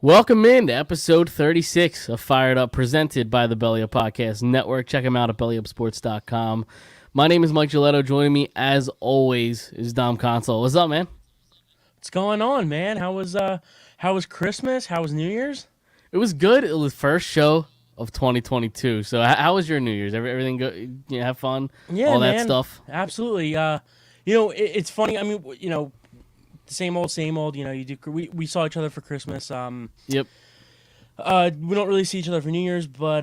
Welcome in to episode 36 of Phired Up, presented by the Belly Up Podcast Network. Check them out at bellyupsports.com. My name is Mike Giletto. Joining me, as always, is Dom Console. What's up, man? What's going on, man? How was Christmas? How was New Year's? It was good. It was the first show of 2022. So how was your New Year's? Everything good? You have fun? Yeah, all man. That stuff? Absolutely. It's funny. I mean, same old, same old. We saw each other for Christmas. Yep. We don't really see each other for New Year's, but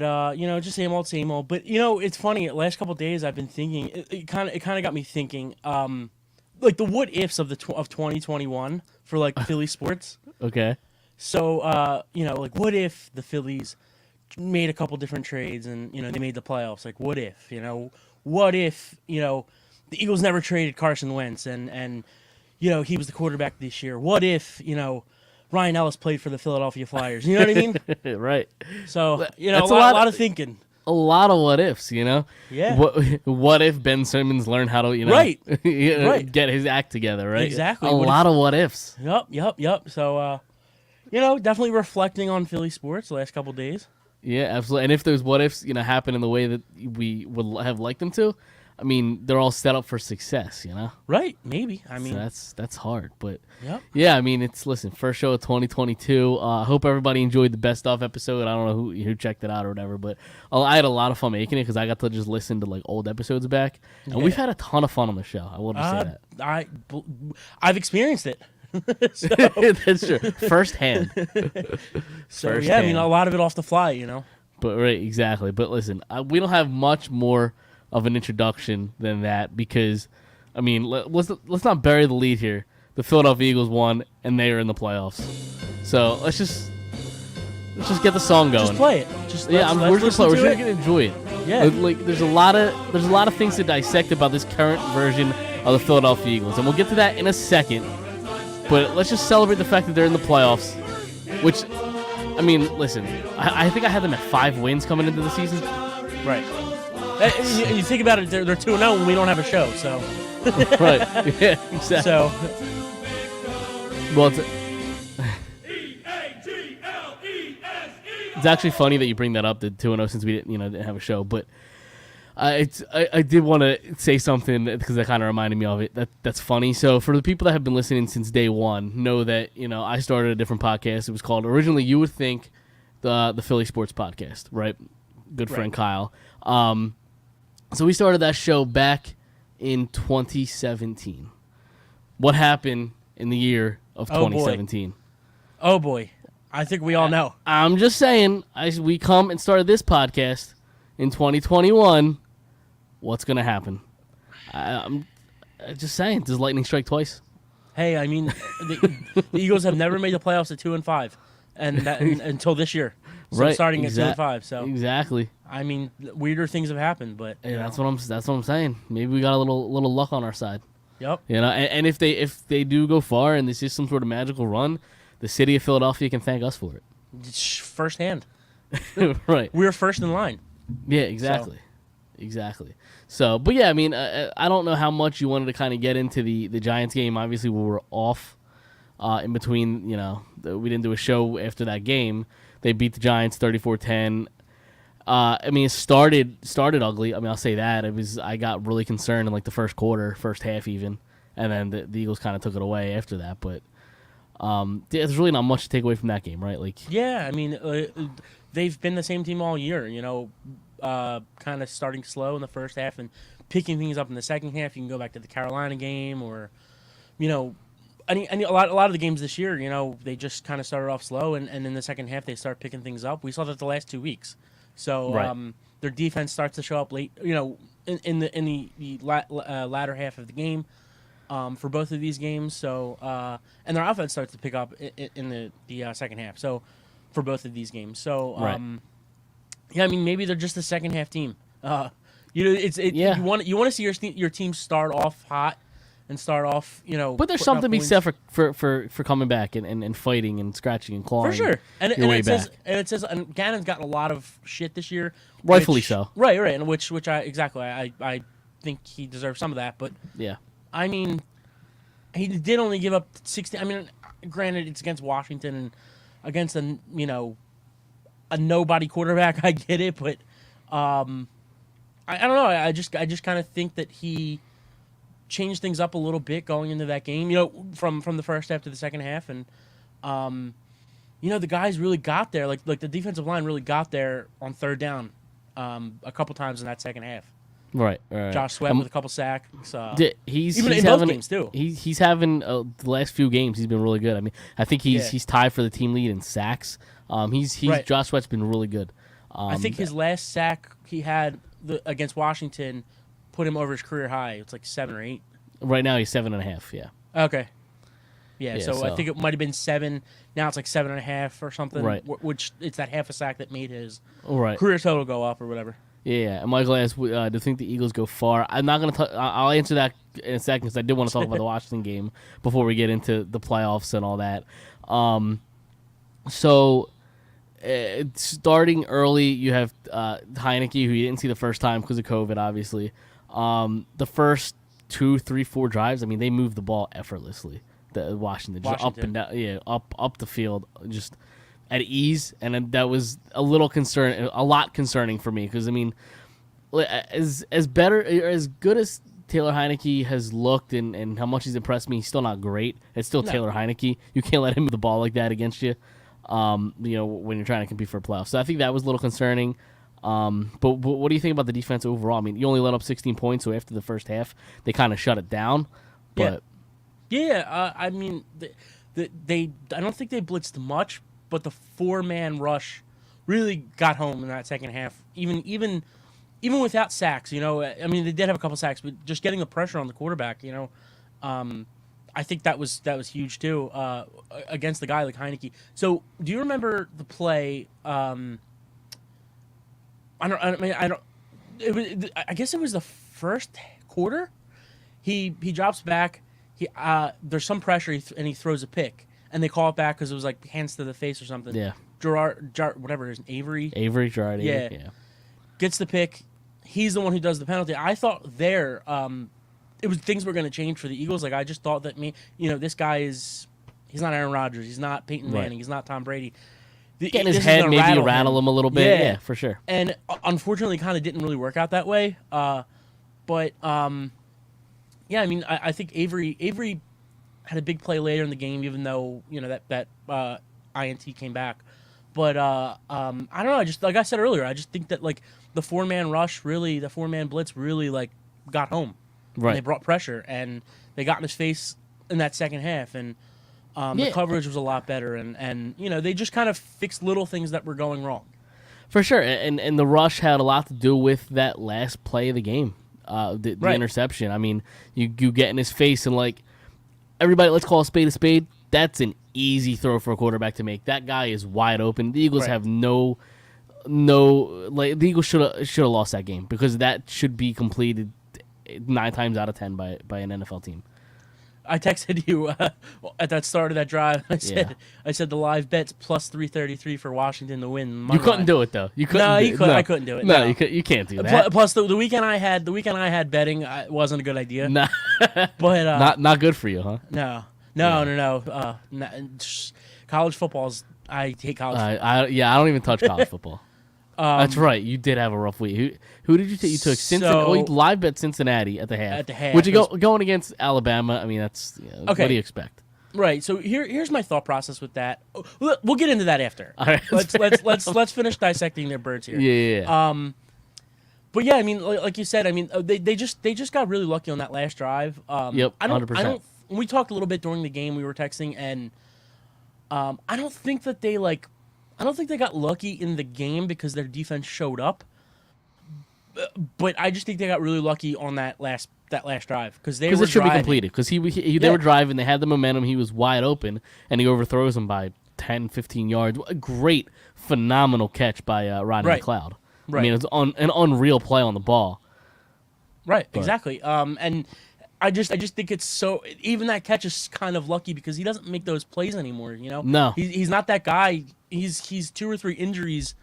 just same old, same old. But it's funny. The last couple of days, I've been thinking. It kind of got me thinking. Like the what ifs of 2021 for like Philly sports. Okay. So like what if the Phillies made a couple different trades and they made the playoffs? Like what if what if the Eagles never traded Carson Wentz and he was the quarterback this year? What if Ryan Ellis played for the Philadelphia Flyers? You know what I mean? Right. So That's a lot of thinking. A lot of what ifs, Yeah. What if Ben Simmons learned how to, Right. right. get his act together, right? Exactly. A lot of what ifs. Yep. So, definitely reflecting on Philly sports the last couple of days. Yeah, absolutely. And if those what ifs, happen in the way that we would have liked them to, I mean, they're all set up for success, Right. Maybe. I mean, so that's hard, but yep. yeah, I mean, listen, first show of 2022. I hope everybody enjoyed the best of episode. I don't know who checked it out or whatever, but I had a lot of fun making it because I got to just listen to like old episodes back, and we've had a ton of fun on the show. I will just say that. I've experienced it. That's true, firsthand. So yeah, I mean, a lot of it off the fly, But right, exactly. But listen, we don't have much more of an introduction than that because, I mean, let's not bury the lead here. The Philadelphia Eagles won, and they are in the playoffs. So let's just get the song going. Just play it. We're just gonna enjoy it. Yeah. Like there's a lot of things to dissect about this current version of the Philadelphia Eagles, and we'll get to that in a second. But let's just celebrate the fact that they're in the playoffs. Which, I mean, listen, I think I had them at 5 wins coming into the season. Right. And you think about it, they're 2-0 when we don't have a show, so. Right. Yeah, exactly. So. Well, it's actually funny that you bring that up, the 2-0, since we didn't have a show. But I did want to say something because that kind of reminded me of it. That's funny. So for the people that have been listening since day one, know that I started a different podcast. It was called originally You Would Think the Philly Sports Podcast, right? Good friend Kyle. So we started that show back in 2017. What happened in the year of 2017? Oh boy. I think we all know. I'm just saying, we come and started this podcast in 2021. What's going to happen? I'm just saying, does lightning strike twice? Hey, I mean, the Eagles have never made the playoffs at 2-5, and until this year. So right, starting at 2-5. So exactly. I mean, weirder things have happened, but yeah, that's what I'm saying. Maybe we got a little luck on our side. Yep. And if they do go far and this is some sort of magical run, the city of Philadelphia can thank us for it. Firsthand. Right. We're first in line. Yeah, exactly. Exactly. So, but yeah, I mean, I don't know how much you wanted to kind of get into the Giants game. Obviously, we were off in between, we didn't do a show after that game. They beat the Giants 34-10. I mean, it started ugly. I mean, I'll say that. I got really concerned in like the first quarter, first half even, and then the Eagles kind of took it away after that. But there's really not much to take away from that game, right? Like, yeah, I mean, they've been the same team all year. Kind of starting slow in the first half and picking things up in the second half. You can go back to the Carolina game, or a lot of the games this year. They just kind of started off slow, and in the second half they start picking things up. We saw that the last 2 weeks. So right. Their defense starts to show up late, in the latter half of the game, for both of these games. So and their offense starts to pick up in the second half. So for both of these games. So right. yeah, I mean, maybe they're just a second half team. Yeah. You want to see your team start off hot and start off, But there's something to be said for coming back and fighting and scratching and clawing. For sure. And it says Gannon's gotten a lot of shit this year. Rightfully so. Right, and which I think he deserves some of that, but yeah. I mean, he did only give up 60. I mean, granted, it's against Washington, and against a nobody quarterback. I get it, but I don't know. I just kind of think that he changed things up a little bit going into that game. From the first half to the second half, and the guys really got there. Like the defensive line really got there on third down a couple times in that second half. Right. Josh Sweat with a couple sacks. He's even in having, both games too. He's having the last few games. He's been really good. I mean, I think he's tied for the team lead in sacks. Right. Josh Sweat's been really good. I think his last sack he had against Washington put him over his career high. It's like 7 or 8. Right now he's 7.5. Yeah. Okay. Yeah. So I think it might have been 7. Now it's like 7.5 or something. Right. Which it's that half a sack that made his right. career total go up or whatever. Yeah. And Michael asked, do you think the Eagles go far? I'm not going to. I'll answer that in a second because I did want to talk about the Washington game before we get into the playoffs and all that. Starting early, you have Heineke, who you didn't see the first time because of COVID, obviously. The first 2, 3, 4 drives, I mean, they moved the ball effortlessly. Washington, just up and down, up the field, just at ease, and that was a lot concerning for me because I mean, as good as Taylor Heineke has looked and how much he's impressed me, he's still not great. It's still Taylor Heineke. You can't let him move the ball like that against you. When you're trying to compete for a playoff. So I think that was a little concerning. But what do you think about the defense overall? I mean, you only let up 16 points, so after the first half, they kind of shut it down. But I mean, I don't think they blitzed much, but the 4-man rush really got home in that second half. Even without sacks, I mean, they did have a couple sacks, but just getting the pressure on the quarterback, I think that was huge too against the guy like Heineke. So, do you remember the play? I guess it was the first quarter. He drops back. There's some pressure, and he throws a pick, and they call it back because it was like hands to the face or something. Yeah. Gerard, whatever his Avery. Gerard. Yeah. Gets the pick. He's the one who does the penalty. I thought there. It was things were going to change for the Eagles. Like I just thought that this guy he's not Aaron Rodgers. He's not Peyton Manning. He's not Tom Brady. Get in his head, maybe rattle him a little bit. Yeah, for sure. And unfortunately, kind of didn't really work out that way. I mean, I think Avery had a big play later in the game, even though that INT came back. But I don't know. I just like I said earlier, I just think that like the 4-man rush, really, the 4-man blitz, really like got home. Right. And they brought pressure, and they got in his face in that second half, and the coverage was a lot better, and they just kind of fixed little things that were going wrong. For sure, and the rush had a lot to do with that last play of the game, the interception. I mean, you get in his face, and like everybody, let's call a spade. That's an easy throw for a quarterback to make. That guy is wide open. The Eagles have the Eagles should have lost that game because that should be completed 9 times out of 10 by an NFL team. I texted you at that start of that drive. I said the live bet's plus 333 for Washington to win. You couldn't do it though. You couldn't. No, you couldn't. I couldn't do it. No, you can't do that. Plus the weekend I had betting wasn't a good idea. Nah. But not good for you, huh? No. College football's. I hate college. I don't even touch college football. That's right. You did have a rough week. Who did you take? You took Cincinnati. You live bet Cincinnati at the half. Would you going against Alabama? I mean, that's okay. What do you expect? Right. So here's my thought process with that. We'll get into that after. All right. Let's finish dissecting their birds here. Yeah. But yeah, I mean, like you said, I mean, they just got really lucky on that last drive. Yep. 100%. We talked a little bit during the game. We were texting, and I don't think they got lucky in the game because their defense showed up. But I just think they got really lucky on that last drive because it should be completed because they were driving, they had the momentum, he was wide open, and he overthrows them by 10, 15 yards. A great, phenomenal catch by Rodney McLeod. Right. I mean, it's an unreal play on the ball. Right, exactly. And I just think it's so. Even that catch is kind of lucky because he doesn't make those plays anymore. No, he's not that guy. He's 2 or 3 injuries.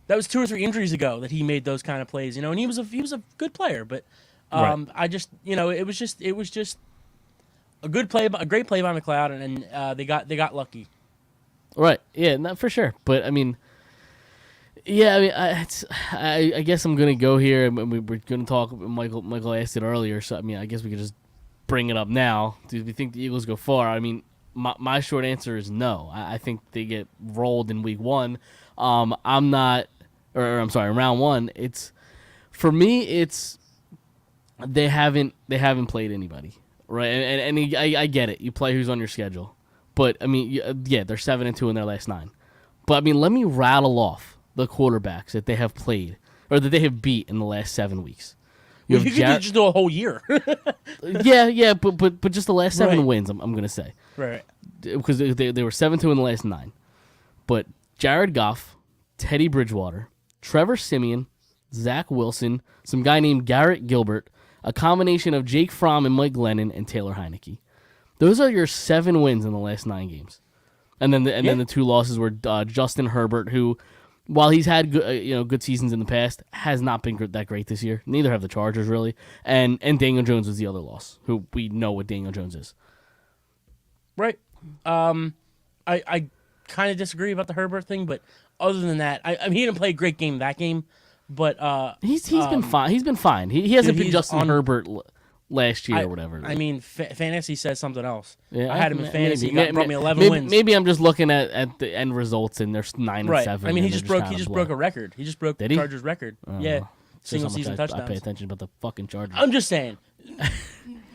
That was 2 or 3 injuries ago that he made those kind of plays, and he was a good player, but I just it was just a good play, a great play by McLeod, and they got lucky. Right. Yeah, not for sure. But I mean, yeah, I mean, I guess I'm gonna go here, and we're gonna talk. Michael asked it earlier, so I mean, I guess we could just bring it up now. Do we think the Eagles go far? I mean, my short answer is no. I think they get rolled in week one. I'm not, or I'm sorry, round one. It's for me. It's they haven't played anybody, right? I get it. You play who's on your schedule, but I mean, yeah, they're 7-2 in their last 9. But I mean, let me rattle off the quarterbacks that they have played or that they have beat in the last 7 weeks. You could just do a whole year. yeah, but just the last 7 Right. wins. I'm gonna say Right. because they were 7-2 in the last 9. But Jared Goff, Teddy Bridgewater, Trevor Siemian, Zach Wilson, some guy named Garrett Gilbert, a combination of Jake Fromm and Mike Glennon and Taylor Heineke. Those are your 7 wins in the last 9 games. And then the 2 losses were Justin Herbert, who, while he's had good seasons in the past, has not been that great this year. Neither have the Chargers really. And Daniel Jones was the other loss, who we know what Daniel Jones is. Right. I kind of disagree about the Herbert thing, but other than that, I mean, he didn't play a great game that game, but He's been fine. He's been fine. He hasn't been he's Justin Herbert last year or whatever. I mean, fantasy says something else. Yeah, I had him in fantasy. maybe. He brought me 11 wins. Maybe I'm just looking at the end results and there's 9 Right. and 7. I mean, he and just they're broke a record. He just broke Did the he? Chargers record. Yeah, Shows single how much season I touchdowns. pay attention about the fucking Chargers. I'm just saying.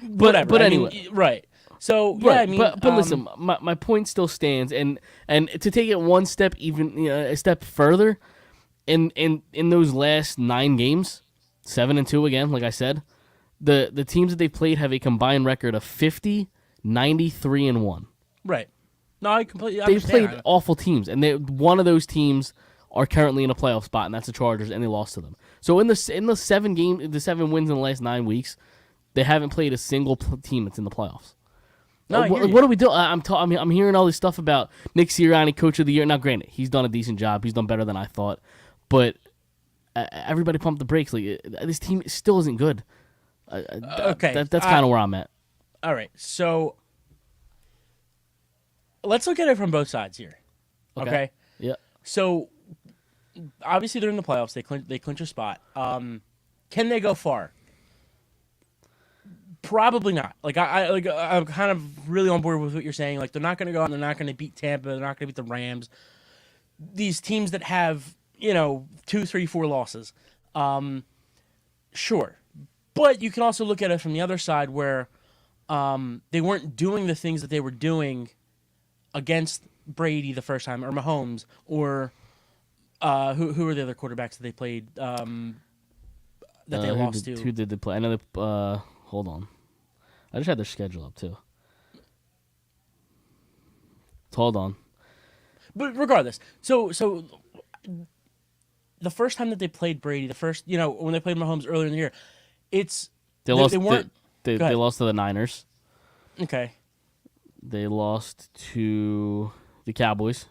Whatever. but I mean, anyway. right. So yeah, Right, I mean, but listen, my point still stands, and to take it one step even a step further, in those last 9 games, 7-2 again, like I said, the teams that they played have a combined record of 50, 93, and 1. right. No, I completely They've understand. played awful teams, and one of those teams are currently in a playoff spot, and that's the Chargers, and they lost to them. So in the 7 wins in the last 9 weeks, they haven't played a single team that's in the playoffs. No, I hear you. What do we do? I'm hearing all this stuff about Nick Sirianni, coach of the year. Now, granted, he's done a decent job. He's done better than I thought. But everybody pumped the brakes. Like this team still isn't good. Okay, that's kind of where I'm at. All right, so let's look at it from both sides here. Okay. Yeah. So obviously they're in the playoffs. They clinch a spot. Can they go far? Probably not. I'm kind of really on board with what you're saying. Like they're not going to go out and they're not going to beat Tampa. They're not going to beat the Rams. These teams that have 2, 3, 4 losses. Sure, but you can also look at it from the other side where they weren't doing the things that they were doing against Brady the first time, or Mahomes, or who were the other quarterbacks that they played that they lost to? Who did they play? I know they. Hold on. I just had their schedule up too. Hold on. But regardless, so the first time that they played Brady, when they played Mahomes earlier in the year, They lost. They weren't. They lost to the Niners. Okay. They lost to the Cowboys,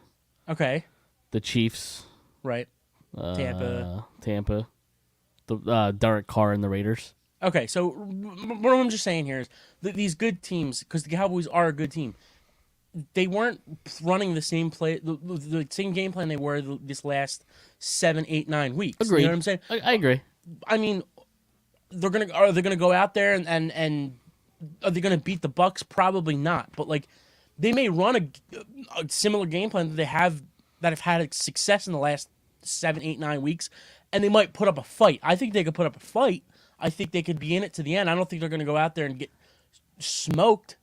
Okay. the Chiefs, Right. Tampa, the Derek Carr and the Raiders. Okay. So what I'm just saying here is that these good teams, because the Cowboys are a good team, they weren't running the same play, the same game plan they were this last 7, 8, 9 weeks. Agreed. You know what I'm saying? I agree. I mean, are they gonna go out there and are they gonna beat the Bucks? Probably not. But like, they may run a similar game plan that have had success in the last 7, 8, 9 weeks, and they might put up a fight. I think they could put up a fight. I think they could be in it to the end. I don't think they're gonna go out there and get smoked.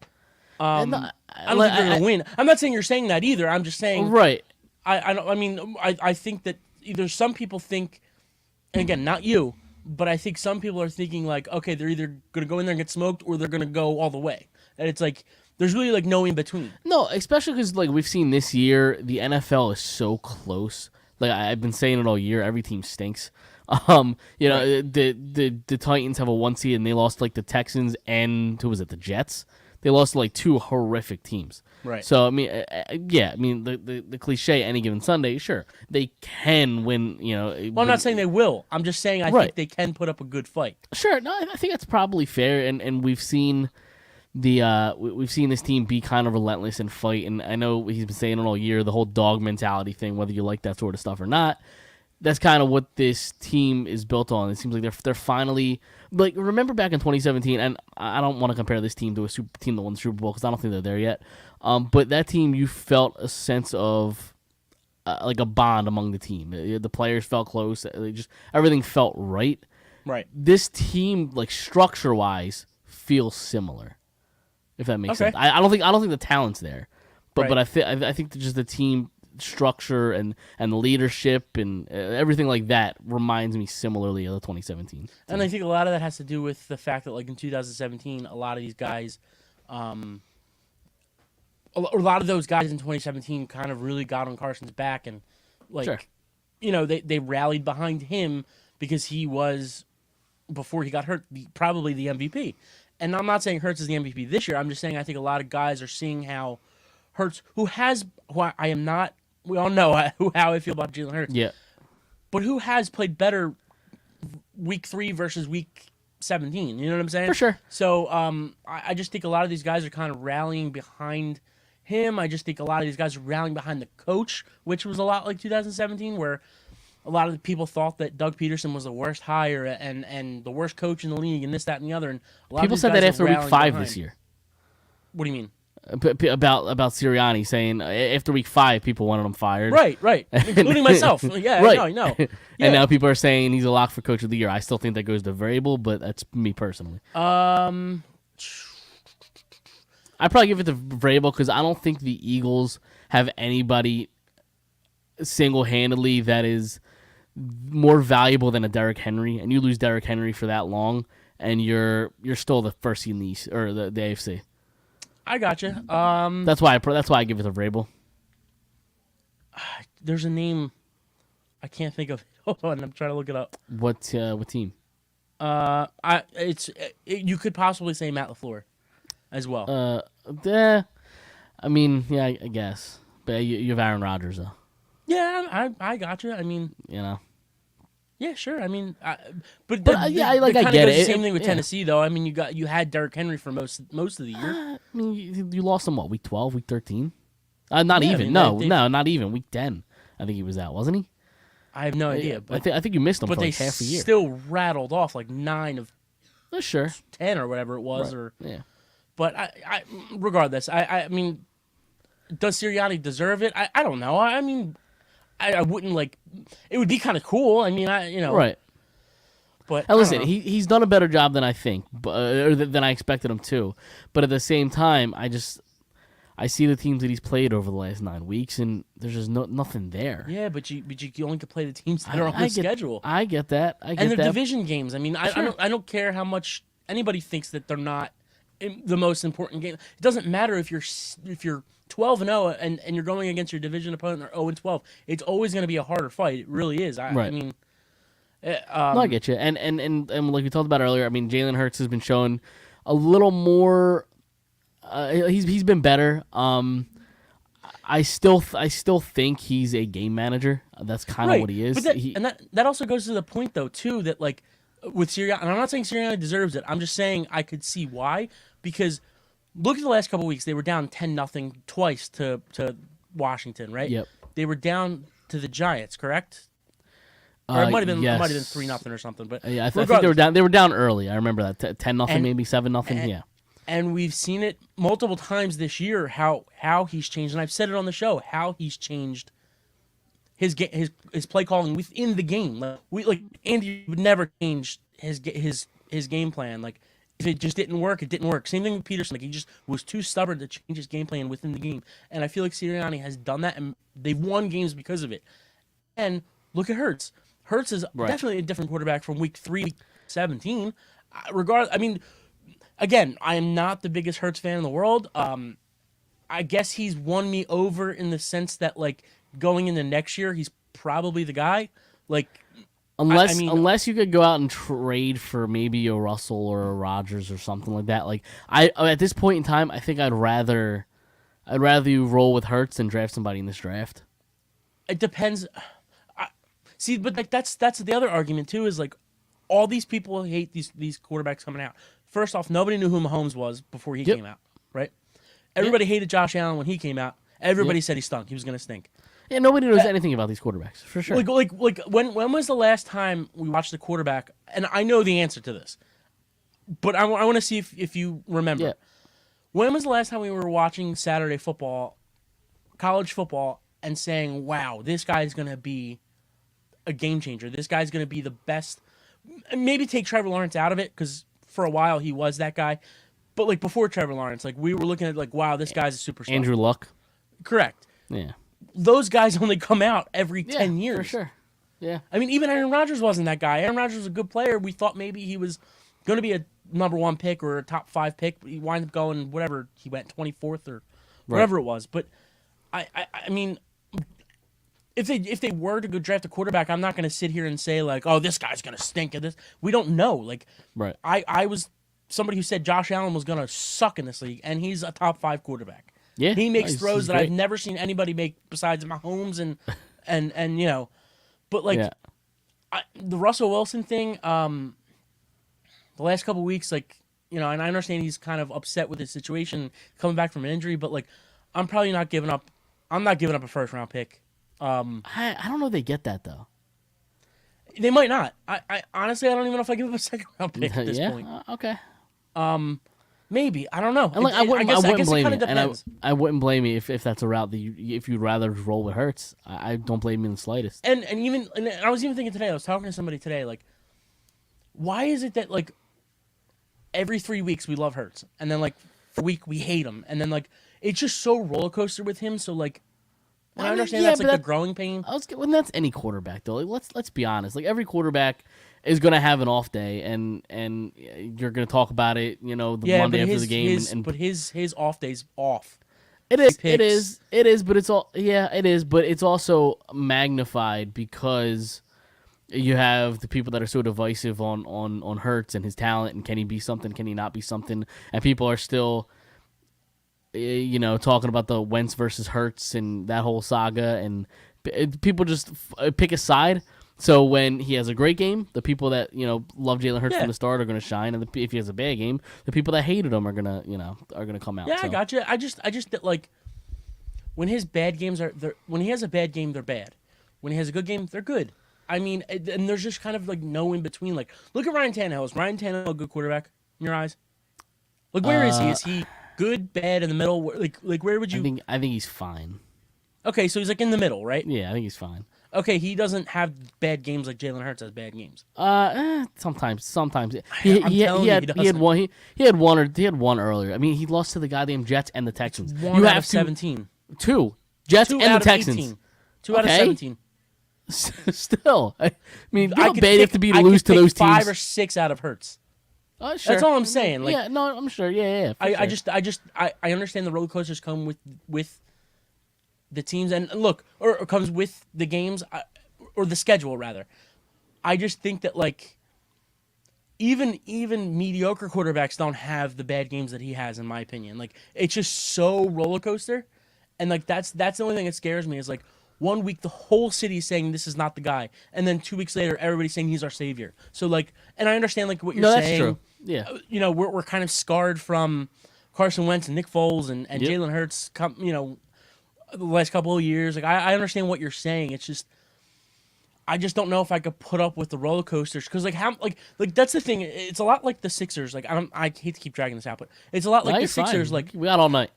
I don't think they're gonna win. I'm not saying you're saying that either. I'm just saying Right. I think that either some people think, and again, not you, but I think some people are thinking like, okay, they're either going to go in there and get smoked or they're going to go all the way. And it's like, there's really like no in between. No, especially because like we've seen this year, the NFL is so close. Like I've been saying it all year, every team stinks. Right. The Titans have a 1 seed and they lost like the Texans and who was it, the Jets? They lost to like 2 horrific teams. Right. So I mean, the cliche any given Sunday, sure they can win. Well, I'm not saying they will. I'm just saying I think they can put up a good fight. Sure, no, I think that's probably fair, and we've seen we've seen this team be kind of relentless and fight, and I know he's been saying it all year, the whole dog mentality thing, whether you like that sort of stuff or not. That's kind of what this team is built on. It seems like they're finally, like, remember back in 2017, and I don't want to compare this team to a super team that won the Super Bowl because I don't think they're there yet. But that team, you felt a sense of like a bond among the team. The players felt close. Everything felt right. Right. This team, like, structure wise, feels similar. If that makes sense. I don't think the talent's there, but Right. I think just the team structure and the leadership and everything like that reminds me similarly of the 2017 team. And I think a lot of that has to do with the fact that, like, in 2017, a lot of these guys, a lot of those guys in 2017 kind of really got on Carson's back, and, like, Sure. they rallied behind him because he was, before he got hurt, probably the MVP. And I'm not saying Hurts is the MVP this year. I'm just saying I think a lot of guys are seeing how Hurts, I am not, we all know how I feel about Jalen Hurts. Yeah. But who has played better week 3 versus week 17? You know what I'm saying? For sure. So I just think a lot of these guys are kind of rallying behind him. I just think a lot of these guys are rallying behind the coach, which was a lot like 2017, where a lot of the people thought that Doug Peterson was the worst hire and the worst coach in the league and this, that, and the other. And a lot People of these said that guys after are week rallying 5 behind. this year. What do you mean? About Sirianni saying after week 5 people wanted him fired. Right. Including myself. Yeah, Right. I know. Yeah. And now people are saying he's a lock for coach of the year. I still think that goes to variable, but that's me personally. I I'd probably give it to variable because I don't think the Eagles have anybody single-handedly that is more valuable than a Derrick Henry, and you lose Derrick Henry for that long, and you're still the first seed in the East, or the AFC. gotcha. That's why I give it to variable. There's a name I can't think of. Hold on, I'm trying to look it up. What team? You could possibly say Matt LaFleur as well. I mean, yeah, I guess, but you have Aaron Rodgers though. Yeah, I gotcha. I mean, You know. yeah, sure. I mean, I kinda get does it. the same thing with Yeah. Tennessee, though. I mean, you had Derrick Henry for most of the year. I mean, you lost him week 12, week 13. Not Yeah, I even. mean, No, they- not even week 10. I think he was out, wasn't he? I have no idea, but I think you missed him but for they like half a year. still rattled off like 9 of Sure. 10 or whatever it was. Right. Or Yeah. but regardless, I mean, does Sirianni deserve it? I don't know. I mean, I wouldn't like. It would be kind of cool. I mean, Right. But And listen, I don't know. he's done a better job than I think, or than I expected him to. But at the same time, I see the teams that he's played over the last 9 weeks, and there's just nothing there. Yeah, but you only can play the teams that are on the schedule. I get that. I get And they're that. division games. I mean, Sure. I don't care how much anybody thinks that they're not the most important game. It doesn't matter if you're 12-0 and you're going against your division opponent or 0-12. It's always going to be a harder fight. It really is. I Right. mean, No, I get you. And like we talked about earlier, I mean, Jalen Hurts has been showing a little more. He's been better. I still think he's a game manager. That's kind of right. what he is. But that also goes to the point though too that like with Sirianni, and I'm not saying Sirianni deserves it. I'm just saying I could see why, because look at the last couple of weeks. They were down 10-0 twice to Washington, right? Yep. They were down to the Giants, correct? Or it might have been yes. 3-0 or something. But Yeah, I think they were down. They were down early. I remember that 10-0, And- maybe 7-0. Yeah. And we've seen it multiple times this year how he's changed, and I've said it on the show how he's changed his play calling within the game. Like Andy would never change his game plan. Like if it just didn't work, it didn't work. Same thing with Peterson. Like he just was too stubborn to change his game plan within the game. And I feel like Sirianni has done that, and they've won games because of it. And look at Hurts. Hurts is definitely a different quarterback from week 3, week 17. I mean. Again, I am not the biggest Hurts fan in the world. I guess he's won me over in the sense that, like, going into next year, he's probably the guy. Like, unless you could go out and trade for maybe a Russell or a Rodgers or something like that. Like at this point in time, I think I'd rather you roll with Hurts than draft somebody in this draft. it depends. But like that's the other argument too. Is like all these people hate these quarterbacks coming out. first off, nobody knew who Mahomes was before he Yep. came out, right? Everybody hated Josh Allen when he came out. Everybody said he stunk. He was going to stink. Yeah, nobody knows anything about these quarterbacks, for sure. Like when was the last time we watched a quarterback? And I know the answer to this, but I want to see if you remember. Yeah. When was the last time we were watching Saturday football, college football, and saying, "Wow, this guy's going to be a game changer. This guy's going to be the best." Maybe take Trevor Lawrence out of it because for a while he was that guy. But like before Trevor Lawrence, like we were looking at like, wow, this guy's a superstar. Andrew Luck. Correct. Yeah. Those guys only come out every 10 years. For sure. Yeah. I mean, even Aaron Rodgers wasn't that guy. Aaron Rodgers was a good player. We thought maybe he was going to be a number 1 pick or a top 5 pick. But he wound up going whatever. He went 24th or whatever it was. But I mean, if they were to go draft a quarterback, I'm not going to sit here and say like, oh, this guy's going to stink at this. We don't know. Like, Right. I was somebody who said Josh Allen was going to suck in this league, and he's a top 5 quarterback. Yeah. He makes he's throws that great. I've never seen anybody make besides Mahomes and you know, but like the Russell Wilson thing, the last couple weeks, like, you know, and I understand he's kind of upset with his situation coming back from an injury, but like, I'm probably not giving up. I'm not giving up a first round pick. I don't know if they get that, though. They might not. I honestly, I don't even know if I give up a second round pick at this point. Okay. Maybe, I don't know. And like, I wouldn't blame it you, and depends. I wouldn't blame you if that's a route that if you'd rather roll with Hurts. I don't blame you in the slightest. And I was even thinking today. I was talking to somebody today. Like, why is it that like every 3 weeks we love Hurts, and then like for a week we hate him, and then like it's just so roller coaster with him. So like, and I understand that's like the growing pain. When that's any quarterback though. Like, let's be honest. Like every quarterback is gonna have an off day, and you're gonna talk about it. You know, the Monday after the game. But his off day's off. It is, but it's all it is, but it's also magnified because you have the people that are so divisive on Hurts and his talent, and can he be something, can he not be something, and people are still, you know, talking about the Wentz versus Hurts and that whole saga, and people just pick a side. So when he has a great game, the people that, you know, love Jalen Hurts from the start are going to shine, and if he has a bad game, the people that hated him are gonna come out. Yeah, so. I got you. I just like when his bad games when he has a bad game, they're bad. When he has a good game, they're good. I mean, and there's just kind of like no in between. Like, look at Ryan Tannehill. Is Ryan Tannehill a good quarterback in your eyes? Like, where is he? Is he good, bad, in the middle? Like where would you? I think he's fine. Okay, so he's like in the middle, right? Yeah, I think he's fine. Okay, he doesn't have bad games like Jalen Hurts has bad games. Sometimes he had one earlier. I mean, he lost to the goddamn Jets and the Texans. One out of 17. Two Jets and the Texans. 18. 2 out of 17. Still, I mean, you know how bad you have to be to I lose could to those pick 5 teams. or 6 out of Hurts. Oh, sure. That's all I'm saying. Like, yeah, no, I'm sure. Yeah. I understand the roller coasters come with the teams, and look, or comes with the games, or the schedule rather. I just think that like even mediocre quarterbacks don't have the bad games that he has, in my opinion. Like, it's just so roller coaster, and like that's the only thing that scares me is like 1 week the whole city is saying this is not the guy, and then 2 weeks later everybody's saying he's our savior. So like, and I understand like what you're saying. That's true. Yeah, you know, we're kind of scarred from Carson Wentz and Nick Foles and Jalen Hurts. You know, the last couple of years. Like, I understand what you're saying. It's just, I just don't know if I could put up with the roller coasters, because like how like that's the thing. It's a lot like the Sixers. Like, I hate to keep dragging this out, but it's a lot like the Sixers. Fine. Like, we got all night.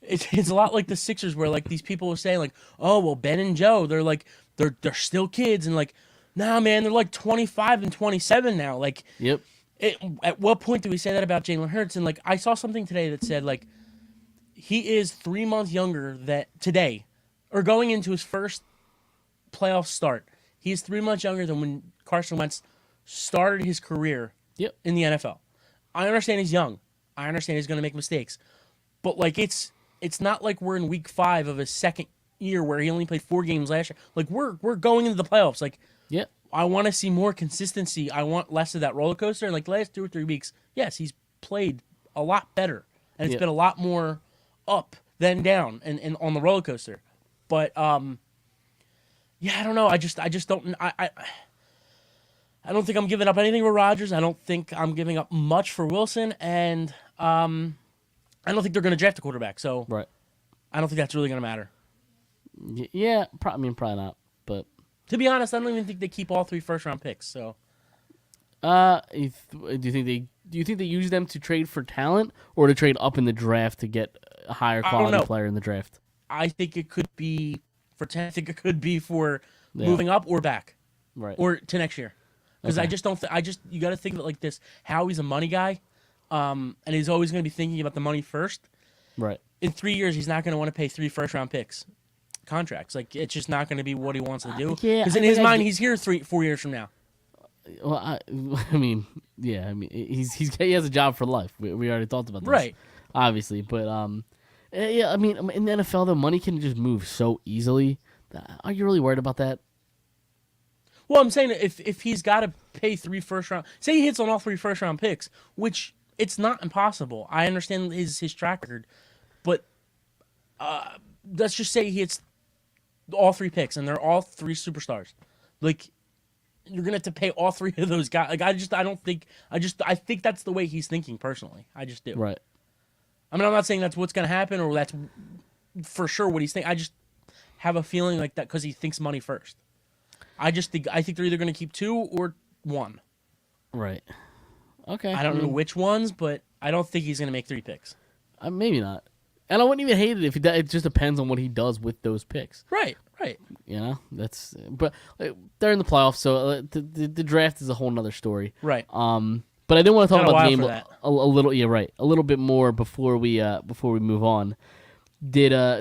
It's a lot like the Sixers, where like these people are saying like, oh well, Ben and Joe, they're like they're still kids, and like, nah, man, they're like 25 and 27 now. Like, Yep. At what point do we say that about Jalen Hurts? And like, I saw something today that said like he is 3 months younger today, or going into his first playoff start. He is 3 months younger than when Carson Wentz started his career in the NFL. I understand he's young. I understand he's going to make mistakes. But like, it's not like we're in week 5 of his second year where he only played 4 games last year. Like, we're going into the playoffs. Like, I want to see more consistency. I want less of that roller coaster. And like the last 2 or 3 weeks, yes, he's played a lot better, and it's been a lot more up than down and on the roller coaster. But I don't know. I just don't. I don't think I'm giving up anything for Rodgers. I don't think I'm giving up much for Wilson, and I don't think they're going to draft a quarterback. So Right. I don't think that's really going to matter. Yeah, probably not. But To be honest, I don't even think they keep all 3 first-round picks. So do you think they use them to trade for talent or to trade up in the draft to get a higher quality player in the draft? I think it could be for 10. I think it could be for Yeah. moving up or back, Right. or to next year. Because Okay. I just don't. You got to think of it like this: Howie's a money guy, and he's always going to be thinking about the money first. Right. In 3 years, he's not going to want to pay 3 first-round picks contracts. Like it's just not going to be what he wants to do. Yeah, Because in his mind, he's here 4 years from now. Well, I mean, yeah, I mean, he has a job for life. We already talked about this, Right. Obviously, but yeah, I mean, in the NFL, the money can just move so easily. Are you really worried about that? Well, I'm saying if he's got to pay 3 first-round, say he hits on all 3 first-round picks, which it's not impossible. I understand his track record, but let's just say he hits all 3 picks and they're all 3 superstars. Like you're gonna have to pay all 3 of those guys. Like I think that's the way he's thinking personally. I just do. Right. I mean, I'm not saying that's what's gonna happen or that's for sure what he's thinking. I just have a feeling like that because he thinks money first. I think they're either gonna keep 2 or 1. Right. Okay. I don't know which ones, but I don't think he's gonna make 3 picks. Maybe not. And I wouldn't even hate it if it just depends on what he does with those picks. Right. You know, but they're in the playoffs, so the draft is a whole nother story. Right. But I did want to talk Got a about the while game for that. a little. Yeah, right. A little bit more before we move on.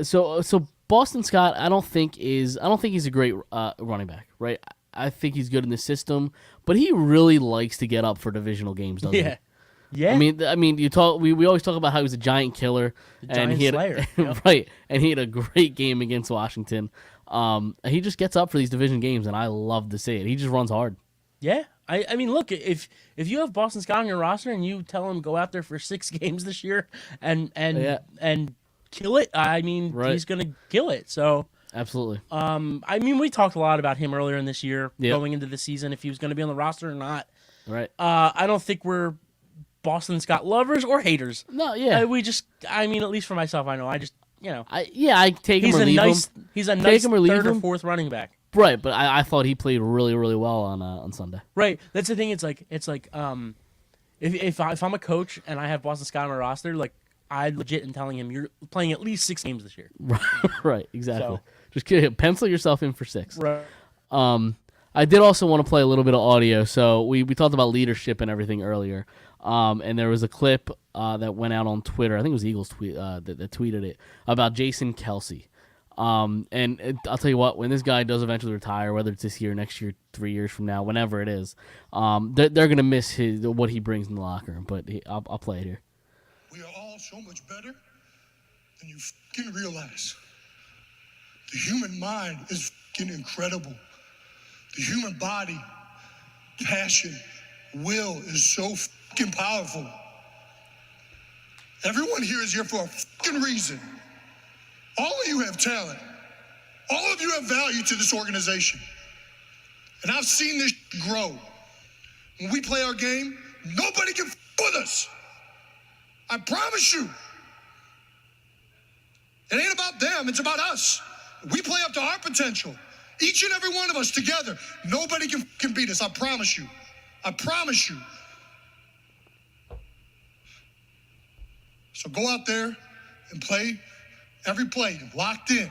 So Boston Scott? I don't think he's a great running back. Right. I think he's good in the system, but he really likes to get up for divisional games, doesn't he? Yeah. Yeah. I mean, we always talk about how he's a giant killer, giant he had slayer. Yep. right, and he had a great game against Washington. He just gets up for these division games, and I love to see it. He just runs hard. Yeah. I mean, look, if you have Boston Scott on your roster and you tell him go out there for 6 games this year and kill it, I mean, he's gonna kill it. So Absolutely. I mean, we talked a lot about him earlier in this year, Yep. going into the season, if he was going to be on the roster or not. Right. I don't think we're Boston Scott lovers or haters. No, yeah. I mean, at least for myself, I know. I just, I take him or leave him. He's a nice him or leave third or him. fourth running back. Right, but I thought he played really, really well on Sunday. Right. That's the thing. It's like if I'm a coach and I have Boston Scott on my roster, like I legit am telling him you're playing at least 6 games this year. Right, exactly. So- Just pencil yourself in for 6. Right. I did also want to play a little bit of audio. So we talked about leadership and everything earlier. And there was a clip that went out on Twitter. I think it was Eagles tweet that tweeted it about Jason Kelsey. And I'll tell you what, when this guy does eventually retire, whether it's this year, next year, 3 years from now, whenever it is, they're gonna miss what he brings in the locker room. But I'll play it here. We are all so much better than you fucking realize. The human mind is fucking incredible. The human body, passion, will is so fucking powerful. Everyone here is here for a fucking reason. All of you have talent. All of you have value to this organization. And I've seen this grow. When we play our game, nobody can with us. I promise you. It ain't about them, it's about us. We play up to our potential. Each and every one of us together. Nobody can beat us, I promise you. I promise you. So go out there and play every play, locked in.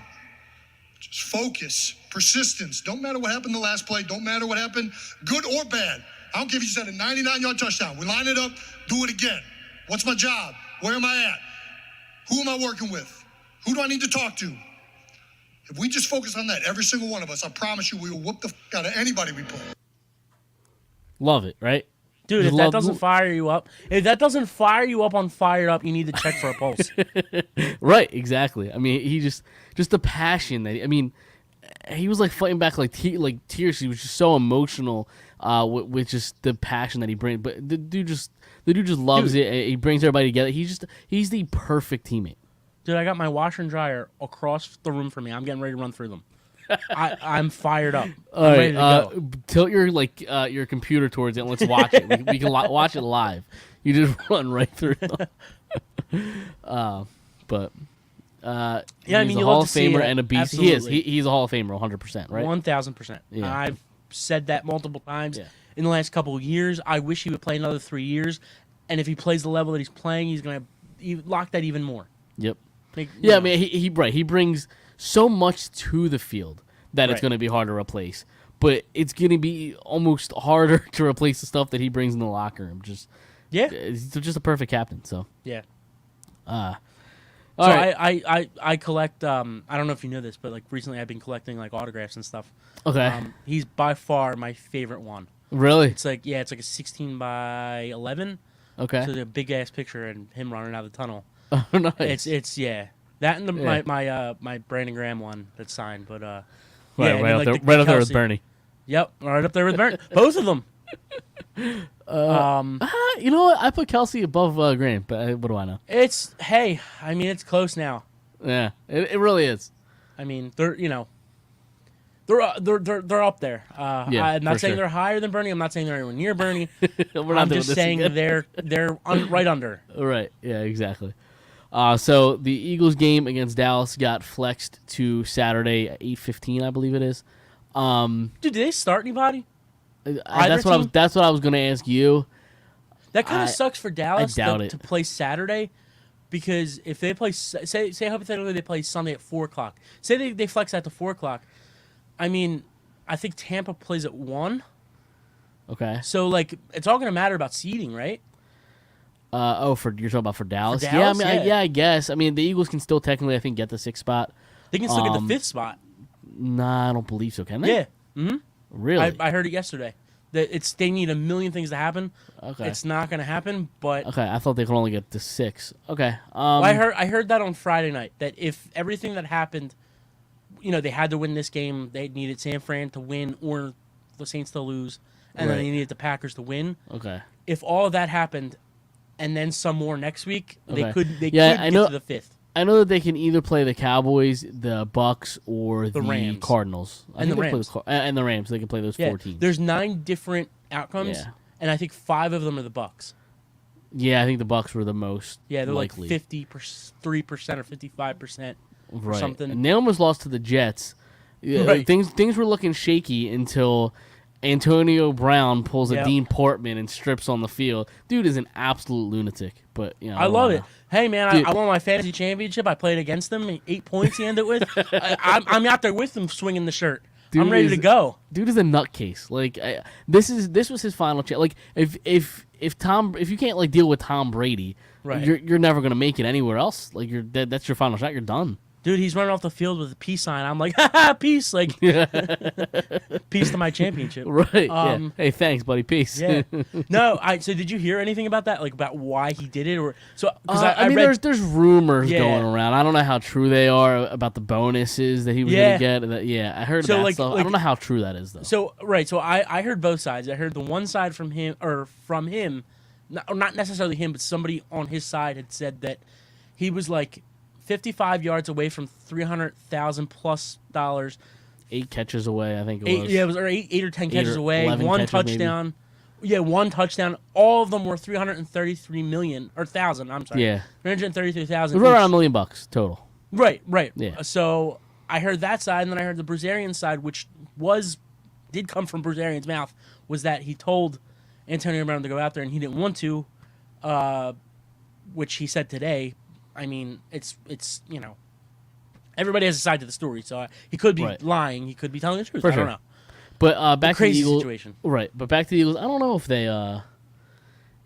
Just focus, persistence. Don't matter what happened the last play. Don't matter what happened, good or bad. I don't care if you said a 99-yard touchdown. We line it up, do it again. What's my job? Where am I at? Who am I working with? Who do I need to talk to? If we just focus on that, every single one of us, I promise you we will whoop the out of anybody we play. Love it, right? Dude, Just if that doesn't fire you up, on Fired Up, you need to check for a pulse. Right, exactly. I mean, he just the passion that he was like fighting back like tears. He was just so emotional with just the passion that he brings. But the dude just loves it. He brings everybody together. He's the perfect teammate. Dude, I got my washer and dryer across the room from me. I'm getting ready to run through them. I'm fired up. All I'm right, ready to go. tilt your computer towards it and let's watch it. We can watch it live. You just run right through it. But Yeah, he's I mean, a you Hall love of to see Famer it. and a beast. Absolutely. He's a Hall of Famer, 100%, right? 1,000%. Yeah. I've said that multiple times Yeah. in the last couple of years. I wish he would play another 3 years, and if he plays the level that he's playing, he's going to lock that even more. Yep. Make, Yeah, I you know. mean, he brings so much to the field that it's Right. going to be hard to replace. But it's going to be almost harder to replace the stuff that he brings in the locker room. He's just a perfect captain. So, Yeah. all So right. I collect. I don't know if you know this, but like recently I've been collecting like autographs and stuff. Okay. He's by far my favorite one. Really? It's like it's like a 16 by 11. Okay. So it's a big ass picture and him running out of the tunnel. Oh, nice. It's that and Yeah. my Brandon Graham one that's signed, but right, yeah, and right, then, up like, there, the right up there with Kelsey- Bernie. Yep, right up there with Bernie. Both of them. You know what? I put Kelsey above Graham, but what do I know? I mean it's close now. Yeah, it really is. I mean they're up there. Yeah, I'm not for saying sure. they're higher than Bernie. I'm not saying they're anywhere near Bernie. We're not I'm doing just this saying again. they're right under. Right. Yeah, exactly. So the Eagles game against Dallas got flexed to Saturday at 8:15, I believe it is. Dude, did they start anybody? That's what team? that's what I was going to ask you. That kind I- of sucks for Dallas doubt it. to play Saturday, because if they play, say hypothetically they play Sunday at 4:00. Say they flex out to 4:00. I mean, I think Tampa plays at 1. Okay. So like, it's all gonna matter about seeding, right? You're talking about for Dallas? Dallas, yeah, I mean, yeah. I guess. I mean, the Eagles can still technically, I think, get the 6th spot. They can still get Um, the 5th spot. Nah, I don't believe so. Can they? Yeah. Mm-hmm. Really? I heard it yesterday. That they need a million things to happen. Okay. It's not gonna happen, but Okay, I thought they could only get the 6. Okay. I heard that on Friday night, that if everything that happened, they had to win this game, they needed San Fran to win or the Saints to lose, and then Right. they needed the Packers to win. Okay. If all of that happened, and then some more next week, Okay. they could Yeah, get I know- to the 5th. I know that they can either play the Cowboys, the Bucks, or the Rams. Cardinals. I And think the they play Rams. and the Rams. They can play those Yeah, 4 teams. there's 9 different outcomes, Yeah. and I think 5 of them are the Bucks. Yeah, I think the Bucks were the most Yeah, they're likely. like 53% or 55%. right. something. And they almost lost to the Jets. Yeah, Right. Things were looking shaky until Antonio Brown pulls a Yep. Dean Portman and strips on the field. Dude is an absolute lunatic. But I love it. Hey man, Dude. I won my fantasy championship. I played against them. 8 points he ended with. I'm out there with him, swinging the shirt. Dude I'm ready is- to go. Dude is a nutcase. Like this was his final chance. Like if you can't like deal with Tom Brady, Right. you're never gonna make it anywhere else. Like that's your final shot. You're done. Dude, he's running off the field with a peace sign. I'm like, ha, peace, like peace to my championship. Right. Yeah. Um, Hey, thanks, buddy. Peace. Yeah. No, so did you hear anything about that? Like about why he did it, or so? Because I mean, read, there's rumors Yeah. going around. I don't know how true they are about the bonuses that he was Yeah. gonna get. I heard So, that like- stuff. I like- don't know how true that is though. So right, so I heard both sides. I heard the one side from him, not necessarily him, but somebody on his side had said that he was like 55 yards away from $300,000 plus. 8 catches away, I think it was. It was or eight or 10 catches or away. 11 One catches, maybe. touchdown. Yeah, one touchdown. All of them were 333 million or thousand. I'm sorry. Yeah. 333,000. It was around each. $1 million total. Right. Yeah. So I heard that side, and then I heard the Bruce side, which did come from Bruce Arians' mouth, was that he told Antonio Brown to go out there, and he didn't want to, which he said today. I mean, it's everybody has a side to the story, so he could be Right. lying, he could be telling the truth. For I sure. don't know. But back Crazy to the Eagles. situation. Right. But back to the Eagles. I don't know if they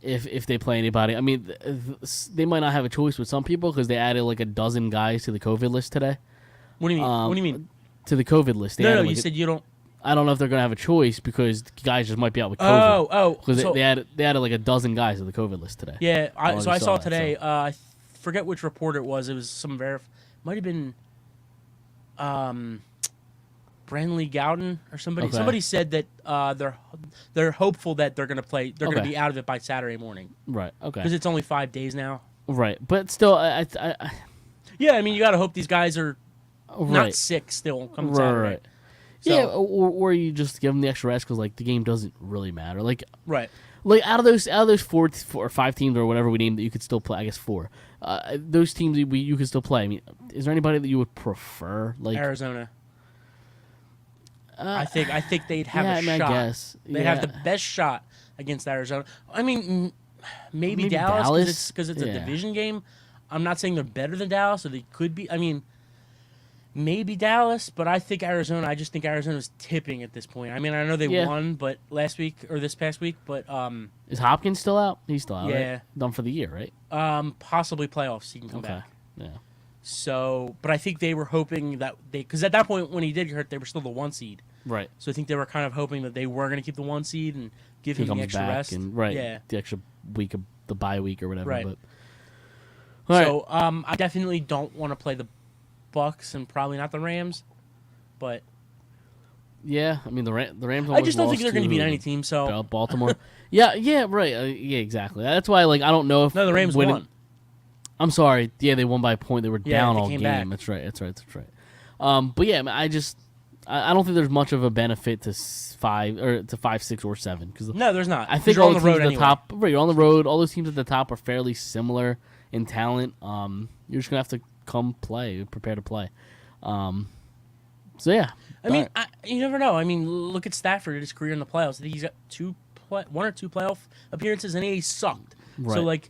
if they play anybody. I mean, they might not have a choice with some people because they added like a dozen guys to the COVID list today. What do you mean? Um, What do you mean? To the COVID list. They No, added, you like, said you don't. I don't know if they're gonna have a choice because guys just might be out with COVID. Oh, Because so, they added like a dozen guys to the COVID list today. yeah. I So I already saw saw that, today. I forget which report it was. It was some might have been, Brandley Gowden or somebody. Okay. Somebody said that they're hopeful that they're gonna play. They're gonna Okay. be out of it by Saturday morning Right. Okay. because it's only 5 days now. Right. But still, I Yeah, I mean you gotta hope these guys are not right. sick still come Right, Saturday. right. Yeah, or you just give them the extra rest because like the game doesn't really matter. Like Right. out of those four or five teams or whatever we named that you could still play. I guess four. Those teams you could still play. I mean, is there anybody that you would prefer? Like Arizona. I think they'd have a I shot. guess. They'd have the best shot against Arizona. I mean, maybe Dallas because it's a division game. I'm not saying they're better than Dallas, or they could be. I mean, maybe Dallas, but I think Arizona. I just think Arizona's tipping at this point. I mean, I know they won, but last week or this past week, but is Hopkins still out? He's still out. Yeah, right? Done for the year, right? Possibly playoffs. He can come back. Yeah. So, but I think they were hoping that because at that point when he did get hurt, they were still the 1 seed. Right. So I think they were kind of hoping that they were going to keep the 1 seed and give him the extra rest. And, Yeah. The extra week of the bye week or whatever. Right. But, so I definitely don't want to play the Bucks and probably not the Rams, but yeah, I mean the Rams. I just don't think they're going to beat any team. So Baltimore. yeah, right. Yeah, exactly. That's why like I don't know if the Rams won. I'm sorry. Yeah, they won by a point. They were down all game. Back. That's right. But yeah, I don't think there's much of a benefit to 5, 6, or 7 because no, there's not. I think you're all on the the teams road at the anyway. top. Right, you're on the road. All those teams at the top are fairly similar in talent. You're just gonna have to come play, prepare to play. So yeah. I mean, you never know. I mean, look at Stafford in his career in the playoffs. I think he's got 1 or 2 playoff appearances, and he sucked. Right. So like,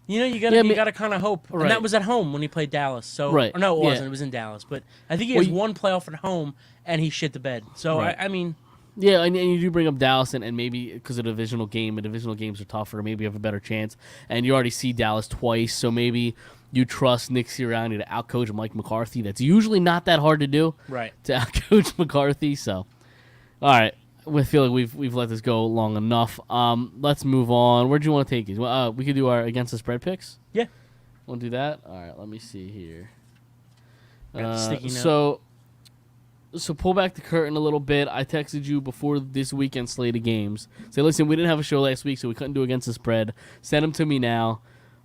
you gotta kind of hope. Right. And that was at home when he played Dallas. So right. Or no, it Yeah. wasn't. It was in Dallas. But I think he has 1 playoff at home, and he shit the bed. So Right. I mean. Yeah, and you do bring up Dallas, and maybe because of a divisional game, and divisional games are tougher, maybe you have a better chance. And you already see Dallas twice, so maybe you trust Nick Sirianni to outcoach Mike McCarthy. That's usually not that hard to do, Right. to outcoach McCarthy. So, all right, we feel like we've let this go long enough. Let's move on. Where do you want to take these? We could do our against the spread picks. Yeah. Want to do that? All right, let me see here. Got the sticky note. So pull back the curtain a little bit. I texted you before this weekend slate of games. Say, listen, we didn't have a show last week, so we couldn't do against the spread. Send them to me now.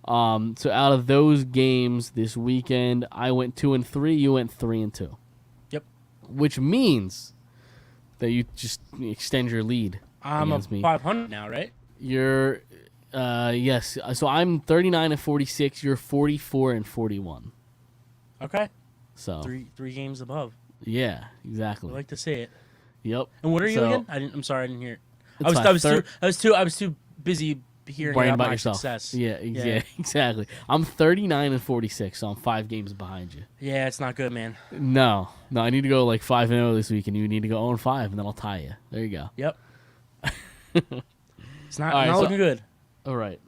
So out of those games this weekend, I went 2-3. You went 3-2. Yep. Which means that you just extend your lead. I'm against me. 500 now, right? You're, yes. So I'm 39-46. You're 44-41. Okay. So Three games above. yeah, exactly. I like to see it. Yep. And what are you So- again? I'm sorry, I didn't hear it. It's fine. I was too busy hearing Worrying about about my yourself. success. Yeah, exactly. I'm 39-46, so I'm 5 games behind you. Yeah, it's not good, man. No, I need to go like 5-0 this week, and you need to go 0-5, and then I'll tie you. There you go. Yep. It's not, All right, not so- looking good. All right.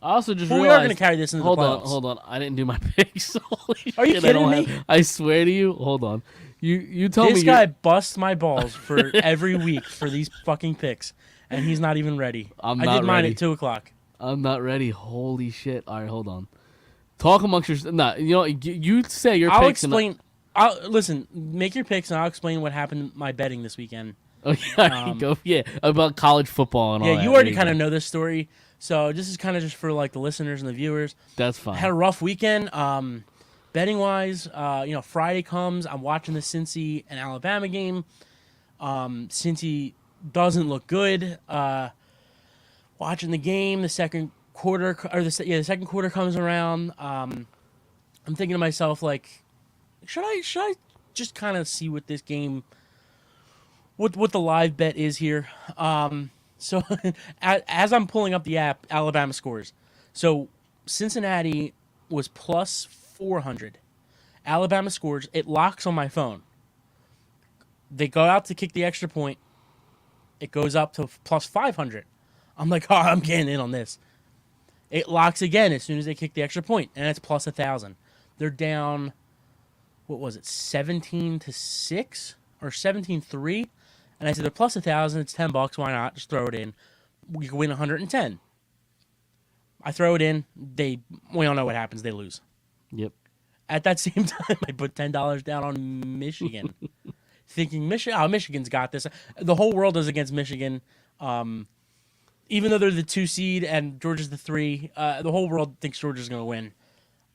I also just But we realized. are going to carry this into hold the on, playoffs. hold on. I didn't do my picks. Holy Are you shit, I don't kidding me? have- I swear to you. Hold on. You tell me. This guy busts my balls for every week for these fucking picks, and he's not even ready. I'm I not did mine ready. at 2:00. I'm not ready. Holy shit. All right, hold on. Talk amongst yourselves. No, you say your I'll picks. explain. Listen, make your picks, and I'll explain what happened in my betting this weekend. Okay, all right, go. Yeah, about college football and all Yeah, that. you There already go. kind of know this story, so this is kind of just for like the listeners and the viewers. That's fine. I had a rough weekend, betting wise. Friday comes, I'm watching the Cincy and Alabama game. Cincy doesn't look good. Watching the game, the second quarter the second quarter comes around. I'm thinking to myself like, should I just kind of see what this game, what the live bet is here. So as I'm pulling up the app, Alabama scores. So Cincinnati was plus 400. Alabama scores. It locks on my phone. They go out to kick the extra point. It goes up to plus 500. I'm like, oh, I'm getting in on this. It locks again as soon as they kick the extra point, and it's plus 1,000. They're down, what was it, 17-6 or 17-3? And I said, they're plus 1,000. It's $10. Why not? Just throw it in. We can win 110. I throw it in. We all know what happens. They lose. Yep. At that same time, I put $10 down on Michigan, thinking Michigan's got this. The whole world is against Michigan. Even though they're the 2 seed and Georgia's the 3, the whole world thinks Georgia's going to win.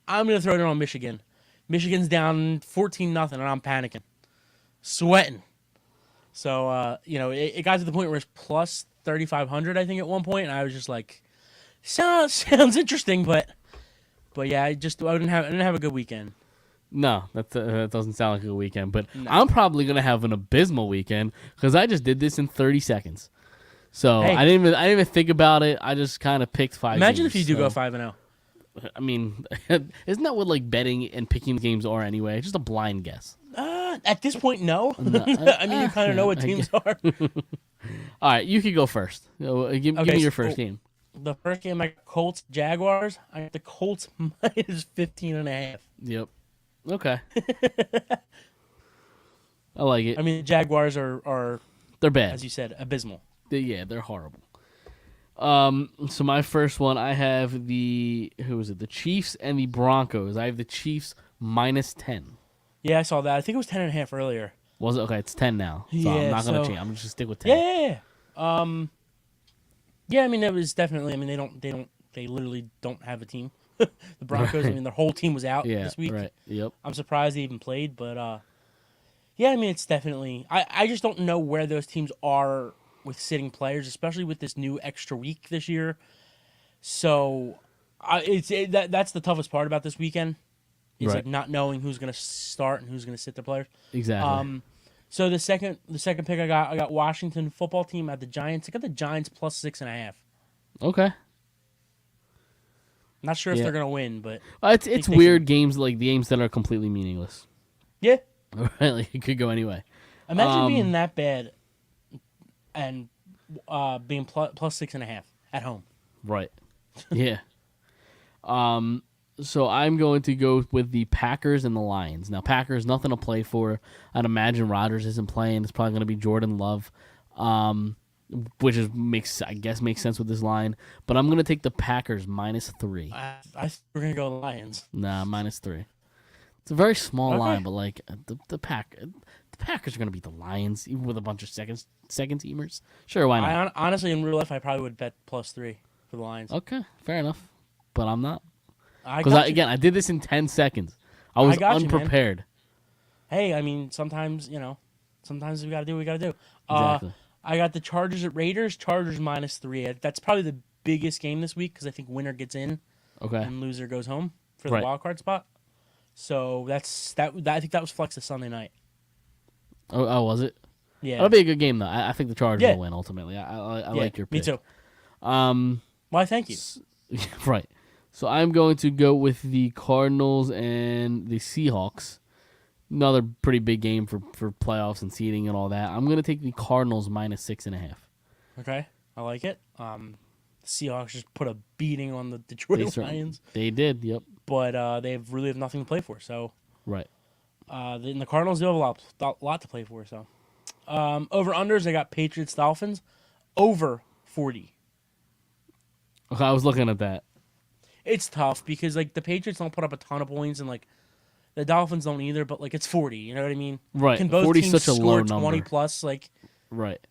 I'm going to throw it on Michigan. Michigan's down 14-0, and I'm panicking, sweating. So it got to the point where it's plus 3,500, I think, at one point, and I was just like, sounds interesting, but yeah, I didn't have a good weekend. No, that doesn't sound like a good weekend. But No. I'm probably gonna have an abysmal weekend because I just did this in 30 seconds. So Hey. I didn't even think about it. I just kind of picked 5. Imagine games, if you do so. go 5-0. I mean, isn't that what like betting and picking games are anyway? Just a blind guess. At this point, no. I mean, you kind of know what teams are. All right, you could go first. Give me your first game. The first game, I got Colts Jaguars. I got the Colts minus 15.5. Yep. Okay. I like it. I mean, the Jaguars are They're bad. as you said, abysmal. They're horrible. So my first one, I have the Chiefs and the Broncos. I have the Chiefs minus 10. Yeah, I saw that. I think it was 10.5 earlier. Was it? Okay, it's 10 now. So I'm Yeah, not gonna so- change. I'm just gonna stick with 10. Yeah. Yeah, I mean, it was definitely. I mean, they literally don't have a team. The Broncos. I mean, their whole team was out Yeah, this week. right. Yep. I'm surprised they even played, but yeah, I mean, it's definitely. I just don't know where those teams are with sitting players, especially with this new extra week this year. So, that's the toughest part about this weekend is Right. like not knowing who's going to start and who's going to sit their players. Exactly. So the second pick I got Washington football team at the Giants. I got the Giants plus 6.5. Okay. Not sure if Yeah. they're gonna win, but It's they weird games like the games that are completely meaningless. yeah. Right? Like it could go anyway. Imagine being that bad and being plus 6.5 at home. Right. Yeah. So I'm going to go with the Packers and the Lions. Now Packers nothing to play for. I'd imagine Rodgers isn't playing. It's probably going to be Jordan Love, which makes sense with this line. But I'm going to take the Packers minus 3. I think we're gonna go Lions. Nah, minus 3. It's a very small Okay. line, but like the Packers are going to beat the Lions even with a bunch of second teamers. Sure, why not? Honestly, in real life, I probably would bet plus 3 for the Lions. Okay, fair enough. But I'm not. I Because got you. again, I did this in 10 seconds. I was got you, man. unprepared. Hey, I mean, sometimes we gotta do what we gotta do. Exactly. I got the Chargers at Raiders. Chargers minus 3. That's probably the biggest game this week because I think winner gets in Okay. and loser goes home for the Right. wild card spot. So that's that. I think that was flexed to Sunday night. Oh, was it? Yeah. That'll be a good game though. I think the Chargers Yeah. will win ultimately. I Yeah, like your pick. Me too. Um, Why? Thank you. right. So I'm going to go with the Cardinals and the Seahawks. Another pretty big game for playoffs and seeding and all that. I'm going to take the Cardinals minus 6.5. Okay, I like it. The Seahawks just put a beating on the Detroit Lions, They did. Yep. but they really have nothing to play for. So, Right. and the Cardinals do have a lot to play for. So, over unders, I got Patriots Dolphins over 40. Okay, I was looking at that. It's tough because like the Patriots don't put up a ton of points and like the Dolphins don't either. But like it's 40. You know what I mean? Right. Can both 40 is teams such a score low 20 number. plus? Like Right.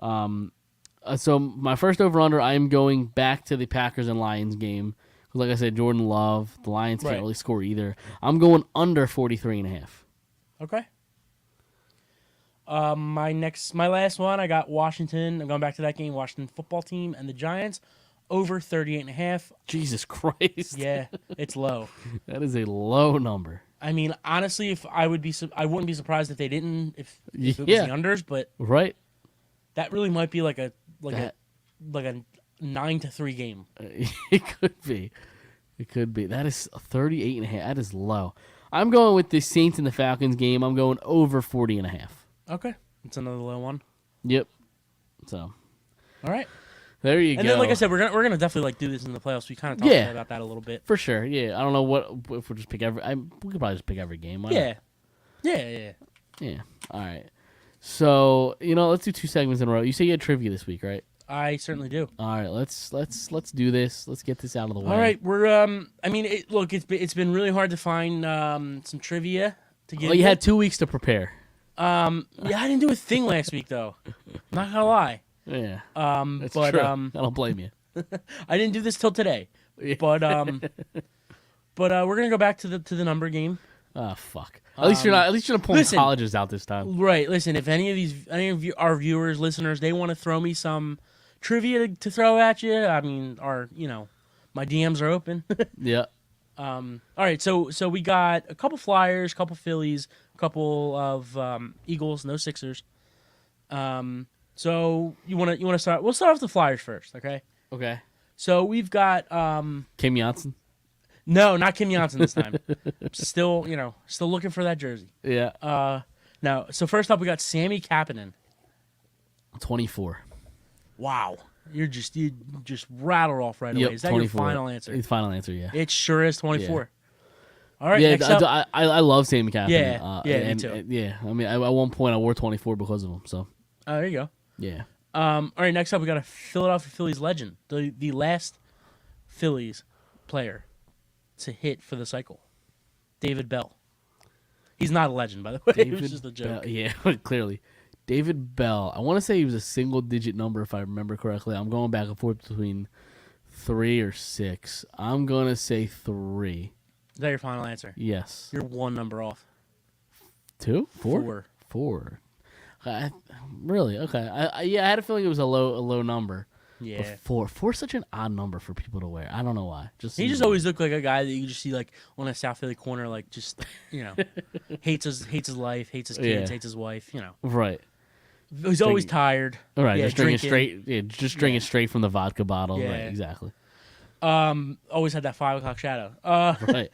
So my first over under, I am going back to the Packers and Lions game. 'Cause like I said, Jordan Love, the Lions Right. can't really score either. I'm going under 43.5. okay. My last one, I got Washington. I'm going back to that game, Washington football team and the Giants over 38.5. Jesus Christ. Yeah, it's low. That is a low number. I mean, honestly, if I wouldn't be surprised if they didn't, if it was Yeah. the unders, but Right? that really might be like a That- 9-3 game. It could be. It could be. That is 38.5. That is low. I'm going with the Saints and the Falcons game. I'm going over 40.5. Okay, it's another low one. Yep. So All right. there you And go. then, like I said, we're gonna definitely like do this in the playoffs. We kind of talked Yeah. about that a little bit. For sure. Yeah. I don't know what if we'll just pick every. We could probably just pick every game. Why not? Yeah. Yeah. All right. So let's do 2 segments in a row. You say you had trivia this week, right? I certainly do. All right. Let's do this. Let's get this out of the way. All right, we're I mean, it's been really hard to find some trivia to get. Well, you had 2 weeks to prepare. Yeah, I didn't do a thing last week though. Not gonna lie. Yeah. But That's true. I don't blame you. I didn't do this till today. But we're gonna go back to the number game. Oh fuck. At least you're not. At least you're not pulling listen. colleges out this time. Right. Listen, if any of you, our viewers, listeners, they want to throw me some trivia to throw at you, I mean, my DMs are open. Yeah. All right. So we got a couple Flyers, a couple Phillies, a couple of Eagles, no Sixers. So you want to start? We'll start off the Flyers first, okay? Okay. So we've got Kim Janssen. no, not Kim Janssen this time. Still looking for that jersey. Yeah. Now, so first up we got Sammy Kapanen. 24. Wow, you just rattled off right away. Is that 24. your final answer? His final answer, yeah. It sure is 24. All right. Yeah, next up, I love Sammy Kapanen. Yeah, me too. Yeah, I mean, at one point I wore 24 because of him. So there you go. yeah. All right. Next up, we got a Philadelphia Phillies legend, the last Phillies player to hit for the cycle, David Bell. He's not a legend, by the way. It was just a joke. Bell, yeah, clearly. David Bell. I want to say he was a single-digit number, if I remember correctly. I'm going back and forth between 3 or 6. I'm going to say 3. Is that your final answer? Yes. You're one number off. 2? 4? 4. Really? Okay. I had a feeling it was a low number. Yeah. But 4 is such an odd number for people to wear. I don't know why. He just always looked like a guy that you just see like on a South Philly corner, like just hates his life, hates his kids, hates his wife. Right. He's always tired. All right. Yeah, just drinking straight. Yeah, just drinking straight from the vodka bottle. Yeah. Right. Exactly. Always had that 5 o'clock shadow. Right.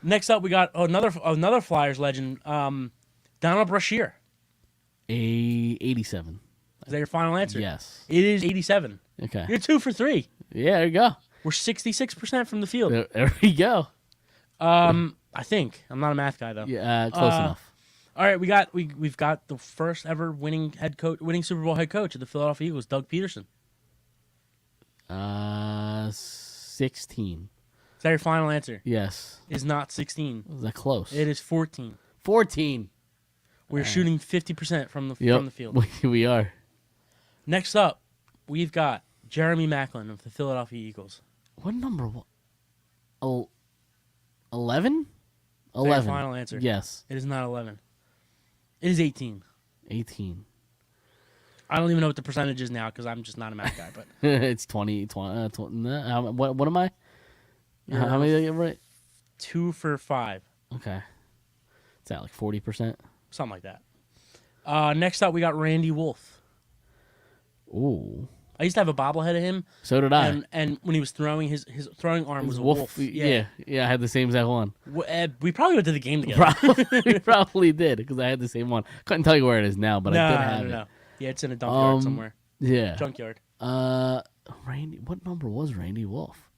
Next up, we got another Flyers legend, Donald Brashear. 87. Is that your final answer? Yes. It is 87. Okay. You're 2 for 3. Yeah, there you go. We're 66% from the field. There we go. I think. I'm not a math guy though. Yeah, close enough. All right, we've got the first ever winning Super Bowl head coach of the Philadelphia Eagles, Doug Peterson. 16. Is that your final answer? Yes. It is not 16. Was that close? It is 14. 14. We're shooting 50% from the field. We are. Next up, we've got Jeremy Maclin of the Philadelphia Eagles. What number? 11? Is that your final answer? Yes. It is not 11. It is 18. 18. I don't even know what the percentage is now because I'm just not a math guy. But It's 20. What am I? How many did I get right? 2 for 5. Okay. Is that like 40%? Something like that. Next up, we got Randy Wolf. Ooh. I used to have a bobblehead of him. So did I. And when he was throwing, his throwing arm was a wolf. Yeah, I had the same exact one. We probably went to the game together. We probably did because I had the same one. Couldn't tell you where it is now, but I did have it. Yeah, it's in a junkyard somewhere. Yeah. Junkyard. Randy. What number was Randy Wolf?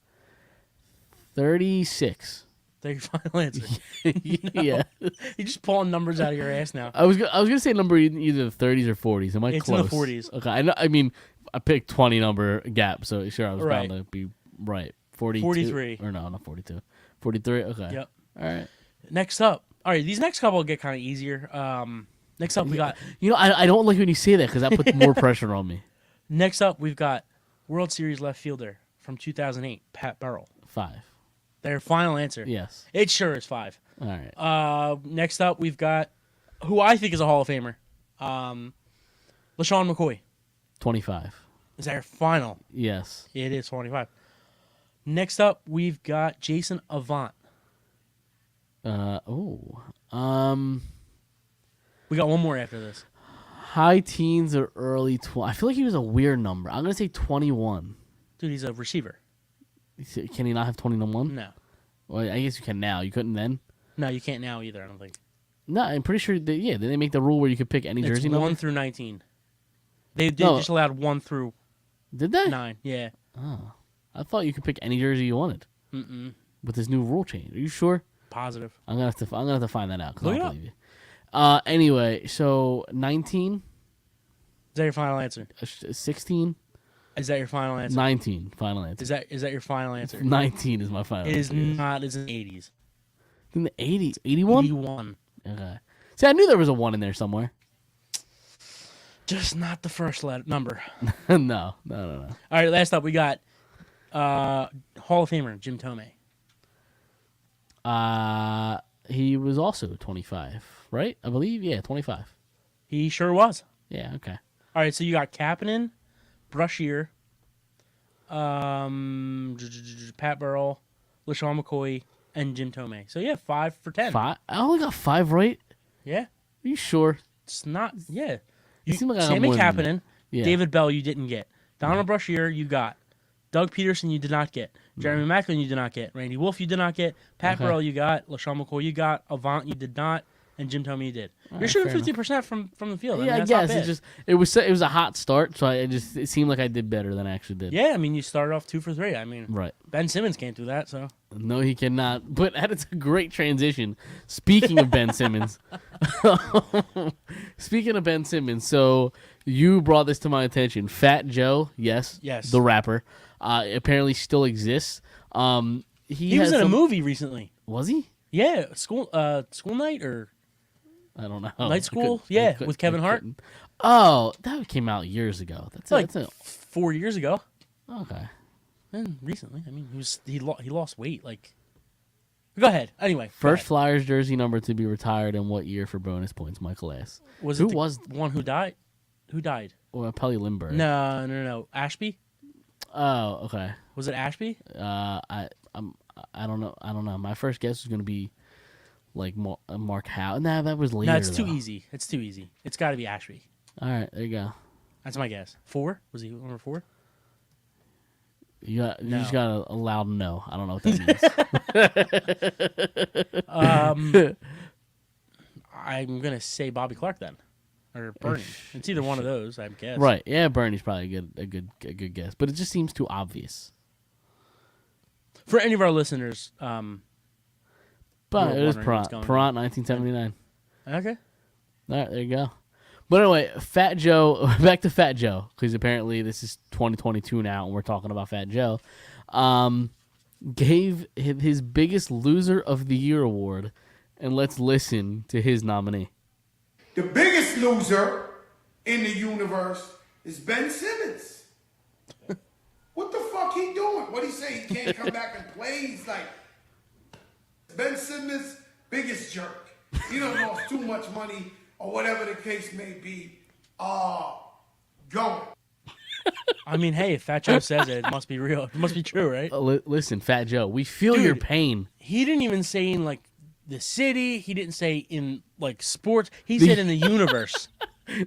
36. That's your final answer. Yeah. You're just pulling numbers out of your ass now. I was gonna say number either the 30s or 40s. Am I It's close? in the 40s. Okay. I mean, I picked 20 number gap, so sure I was Right. bound to be right. 42. 43. Or no, not 42. 43. Okay. Yep. All right. Next up. All right, these next couple will get kind of easier. Next up, we got. I don't like when you say that because that puts more pressure on me. Next up, we've got World Series left fielder from 2008, Pat Burrell. 5. Their final answer. Yes. It sure is 5. All right. Next up, we've got who I think is a Hall of Famer, LaShawn McCoy. 25. Is that your final? Yes. It is 25. Next up, we've got Jason Avant. We got one more after this. High teens or early 20. I feel like he was a weird number. I'm gonna say 21. Dude, he's a receiver. Can he not have 21? No. Well, I guess you can now. You couldn't then. No, you can't now either, I don't think. No, I'm pretty sure. Did they make the rule where you could pick any It's jersey 1 number? through 19. They just allowed 1 through Did they? 9. Yeah. Oh, I thought you could pick any jersey you wanted. Mm-mm. With this new rule change. Are you sure? Positive. I'm gonna have to find that out because I Look don't it up. believe you. Anyway, so 19, Is that your final answer? 16, Is that your final answer? 19. Final answer. Is that your final answer? 19 is my final. It is answer. not. It's in the 80s. In the 80s, 81. 81. Okay. See, I knew there was a 1 in there somewhere. Just not the first number. No. All right, last up we got Hall of Famer Jim Tomei. he was also 25, right? I believe, yeah, 25. He sure was. Yeah, okay. All right, so you got Kapanen, Brashear, Pat Burrell, LaShawn McCoy, and Jim Tomei. So yeah, 5 for 10. I only got 5 right. Yeah, Are you sure? it's not. Yeah, It seemed like I got Sammy more than that. Kapanen, Yeah. David Bell, you didn't get. Donald Brashear, you got. Doug Peterson, you did not get. Jeremy Macklin, you did not get. Randy Wolf, you did not get. Pat Okay. Burrell, you got. LaShawn McCoy, you got. Avant, you did not. And Jim Tomey, you did. You're right, shooting fair enough. 50% from the field. Yeah, I that's not guess bad. it was a hot start, so it seemed like I did better than I actually did. Yeah, I mean, you started off 2 for 3. I mean, Right. Ben Simmons can't do that, so. No, he cannot. But it's a great transition. Speaking of Ben Simmons, so you brought this to my attention. Fat Joe, yes, the rapper, apparently still exists. He was in a movie recently. Was he? Yeah, school night or I don't know. night school. Yeah, with Kevin Hart. Oh, that came out years ago. Like that's 4 years ago. okay. And recently, I mean, he lost weight. Like, go ahead. Anyway, First Flyers jersey number to be retired in what year for bonus points? Michael S. was Who it the was? one who died? Who died? Well, Pelly Lindbergh. No. Ashby. Oh, okay. Was it Ashby? I don't know. My first guess was gonna be like Mark Howe. Nah, that was later. No, it's too though. easy. It's too easy. It's got to be Ashby. All right, there you go. That's my guess. 4? Was he number 4? You No. just got a loud no. I don't know what that means. I'm gonna say Bobby Clark then, or Bernie. It's either one of those, I guess. Right? Yeah, Bernie's probably a good guess, but it just seems too obvious. For any of our listeners, But were it was wondering what's Perrant, going on. 1979. okay. All right, there you go. But anyway, Fat Joe, back to Fat Joe, because apparently this is 2022 now, and we're talking about Fat Joe, gave his biggest loser of the year award, and let's listen to his nominee. The biggest loser in the universe is Ben Simmons. What the fuck he doing? What he say? He can't come back and play? He's like, Ben Simmons, biggest jerk. He done lost too much money or whatever the case may be. Going. I mean, hey, if Fat Joe says it, it must be real. It must be true, right? Listen, Fat Joe, we feel Dude. your pain. He didn't even say in like the city. He didn't say in like sports. He said in the universe.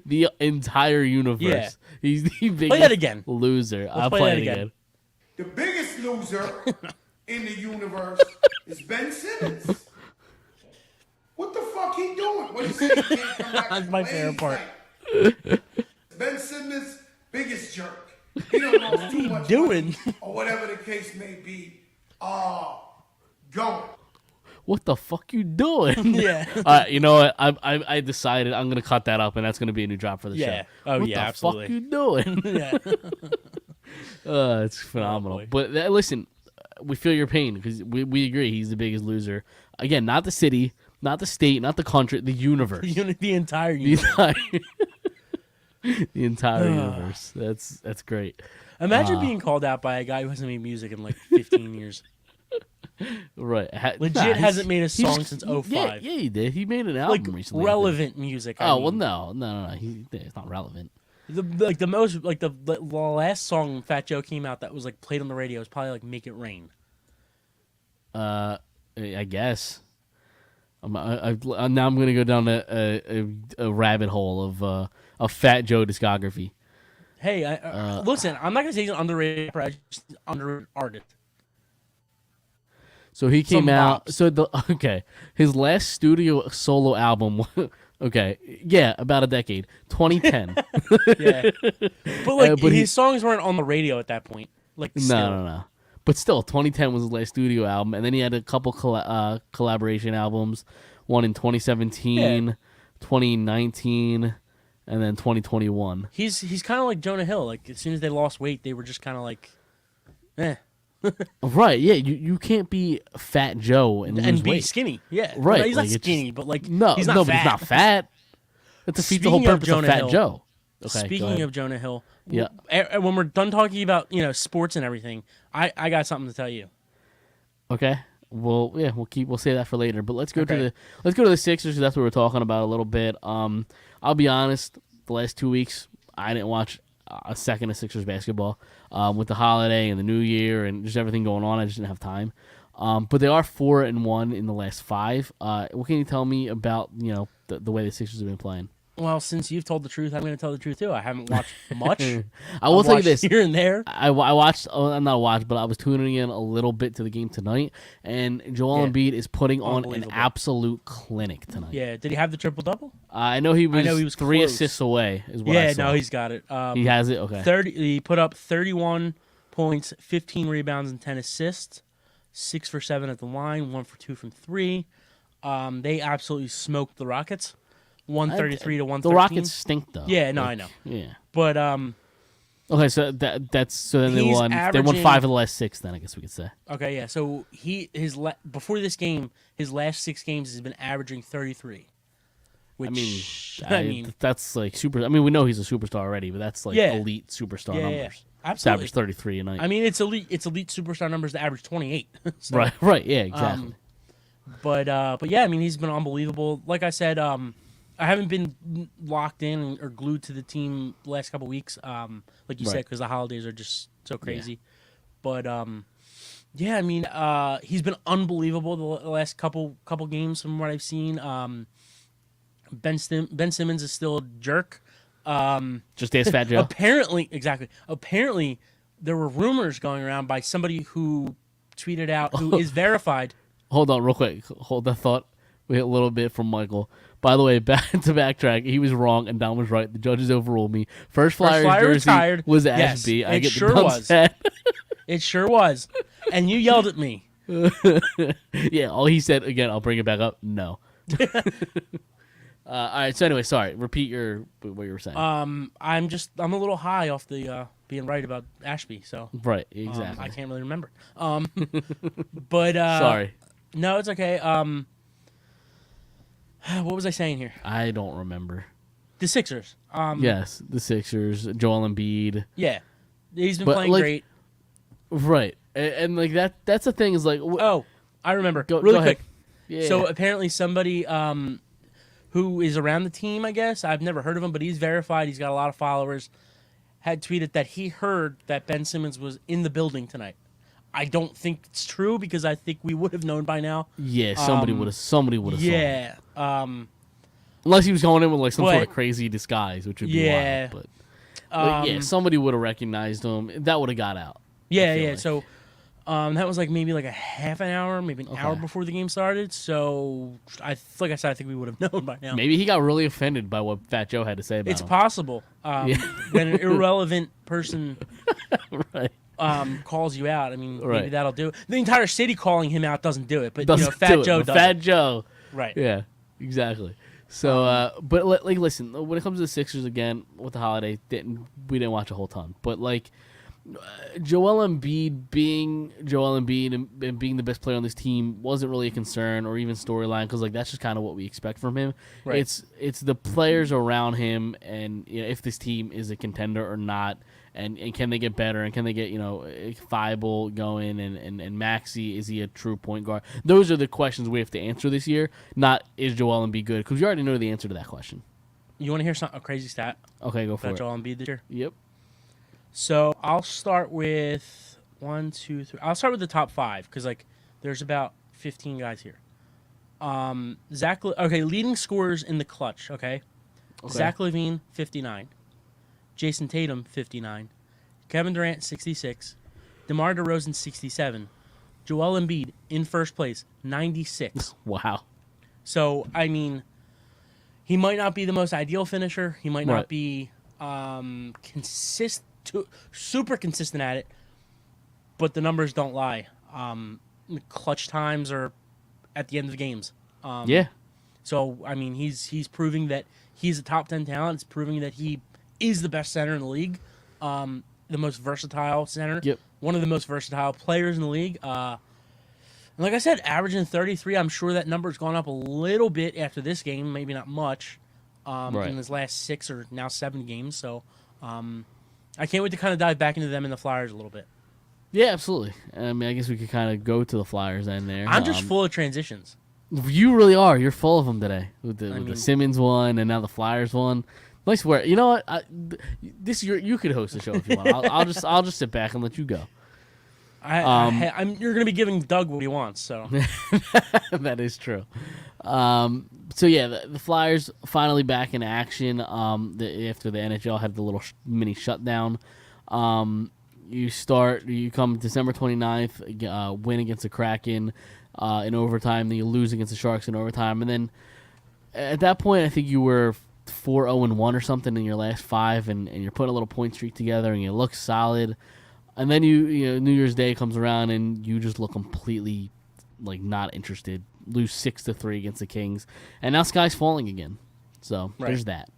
The entire universe. Yeah. He's the biggest that again. loser. I'll play play that it again. again. The biggest loser in the universe is Ben Simmons. What the fuck he doing? What he say? He can't come back That's and my play? favorite He's part. like, Ben Simmons, biggest jerk. He done lost too much doing? money or whatever the case may be. Going. What the fuck you doing? Yeah. All right, you know what? I decided I'm gonna cut that up, and that's gonna be a new drop for the Yeah. show. Oh, what yeah, the absolutely. fuck you doing? Yeah. It's phenomenal. boy. But listen, we feel your pain because we agree he's the biggest loser. Again, not the city, not the state, not the country, the universe. The entire The universe. entire, the entire universe. That's great. Imagine being called out by a guy who hasn't made music in like 15 years. Right. Legit hasn't made a he's- song since 05. Yeah, he did. He made an album Like recently. I think. relevant music. I Oh mean. well, no. It's not relevant. The most like the last song Fat Joe came out that was like played on the radio was probably like "Make It Rain." I guess. Now I'm gonna go down a rabbit hole of Fat Joe discography. Hey, listen, I'm not gonna say he's an underrated rapper, I just underrated artist. So he came Some out. bops. His last studio solo album. Okay, yeah, about a decade, 2010. Yeah, but like but his songs weren't on the radio at that point. Like still. No. But still, 2010 was his last studio album, and then he had a couple collaboration albums, one in 2017, 2019, and then 2021. He's kind of like Jonah Hill. Like as soon as they lost weight, they were just kind of like, eh, Right? Yeah, you can't be Fat Joe and lose and be weight. skinny. Yeah, Right, No, he's like, not it's skinny, but like No, he's not but fat. he's not fat. That defeats the whole Speaking of purpose of Jonah Fat Hill, Joe. Okay, go Speaking ahead. of Jonah Hill, Yeah. when we're done talking about sports and everything, I got something to tell you. Okay. We'll say that for later. But let's go Okay. to the Sixers. 'Cause that's what we're talking about a little bit. I'll be honest. The last 2 weeks, I didn't watch a second of Sixers basketball. With the holiday and the New Year and just everything going on, I just didn't have time. But they are 4-1 in the last 5. What can you tell me about the way the Sixers have been playing? Well, since you've told the truth, I'm going to tell the truth too. I haven't watched much. I will I've tell you watched this. here and there. I watched. I'm not watched, but I was tuning in a little bit to the game tonight, and Joel Yeah. Embiid is putting on an Unbelievable. absolute clinic tonight. Yeah, did he have the triple double? I know he was 3 close. assists away. Is what I Yeah, saw. no, he's got it. He has it. Okay. 30. He put up 31 points, 15 rebounds, and 10 assists. 6 for 7 at the line, 1 for 2 from 3. They absolutely smoked the Rockets, 133 to 113. The Rockets stink though. Yeah, no, I know. Yeah. But Okay, so that's then they He's won. They won averaging- 5 of the last 6. Then I guess we could say. okay, yeah. So before this game, his last 6 games has been averaging 33. Which I mean, that's like super. I mean, we know he's a superstar already, but that's like Yeah. elite superstar Yeah, numbers. absolutely. Average 33 a night. I mean, it's elite superstar numbers that average 28. So, right. Yeah, exactly. But yeah, I mean, he's been unbelievable. Like I said, I haven't been locked in or glued to the team the last couple weeks, like you said, Right. because the holidays are just so crazy. But yeah, I mean, he's been unbelievable the last couple games from what I've seen. Ben Simmons is still a jerk. Just ask Fat Joe. Apparently, there were rumors going around by somebody who tweeted out who is verified. Hold on, real quick. Hold that thought. We hit a little bit from Michael. By the way, back to backtrack, he was wrong and Don was right. The judges overruled me. First Flyers Flyer jersey retired. was Yes, Ashby. I it get sure the dumb was. set. It sure was, and you yelled at me. Yeah, all he said again. I'll bring it back up. No. All right. So anyway, sorry. Repeat what you were saying. I'm a little high off the being right about Ashby, so right. Exactly. I can't really remember. But sorry. no, it's okay. What was I saying here? I don't remember. The Sixers. Yes, the Sixers, Joel Embiid. Yeah, he's been But, playing like, great. Right. And like that's the thing is like. Oh, I remember. Go really ahead. quick. Yeah. So apparently somebody who is around the team, I guess, I've never heard of him, but he's verified. He's got a lot of followers. Had tweeted that he heard that Ben Simmons was in the building tonight. I don't think it's true because I think we would have known by now. Yeah, somebody would have. Somebody would have. Yeah. Unless he was going in with like some sort of But- crazy disguise, which would be Yeah. wild. But yeah, somebody would have recognized him. That would have got out. Yeah, feel yeah. like. So that was like maybe like a half an hour, maybe an hour before the game started. So like I said, I think we would have known by now. Maybe he got really offended by what Fat Joe had to say about It's him. possible. When an irrelevant person Right. calls you out, I mean, maybe Right. that'll do it. The entire city calling him out doesn't do it, but Doesn't Fat do it, Joe but does. Fat Joe. Right. Yeah, exactly. So, but like, listen, when it comes to the Sixers again with the holiday, we didn't watch a whole ton, but like Joel Embiid being Joel Embiid and being the best player on this team wasn't really a concern or even storyline because like that's just kind of what we expect from him. Right. It's the players around him and if this team is a contender or not. And can they get better? And can they get, Thibault going? And Maxey, is he a true point guard? Those are the questions we have to answer this year. Not, is Joel Embiid good? Because you already know the answer to that question. You want to hear a crazy stat Okay, go for about it. Joel Embiid this year? Yep. So I'll start with 1, 2, 3. I'll start with the top 5 because like there's about 15 guys here. Leading scorers in the clutch. Okay. Zach LaVine 59, Jason Tatum 59, Kevin Durant 66, DeMar DeRozan 67, Joel Embiid in first place 96. Wow. So I mean, he might not be the most ideal finisher. He might Right. not be super consistent at it, but the numbers don't lie. The clutch times are at the end of the games. Yeah. So I mean, he's proving that he's a top 10 talent. It's proving that he is the best center in the league, the most versatile center. Yep. One of the most versatile players in the league. And like I said, averaging 33. I'm sure that number's gone up a little bit after this game. Maybe not much Right. in his last 6 or now 7 games. So I can't wait to kind of dive back into them and the Flyers a little bit. Yeah, absolutely. I mean, I guess we could kind of go to the Flyers then there. I'm just full of transitions. You really are. You're full of them today with the mean- Simmons one and now the Flyers one. Nice work. You know what? You could host the show if you want. I'll just sit back and let you go. You're gonna be giving Doug what he wants, so That is true. So yeah, the Flyers finally back in action. After the NHL had the little mini shutdown. You come December 29th, win against the Kraken in overtime. Then you lose against the Sharks in overtime, and then at that point, I think you were 4-0-1 or something in your last 5, and you're putting a little point streak together, and you look solid. And then you know New Year's Day comes around, and you just look completely like not interested. Lose 6-3 against the Kings, and now sky's falling again. So there's that.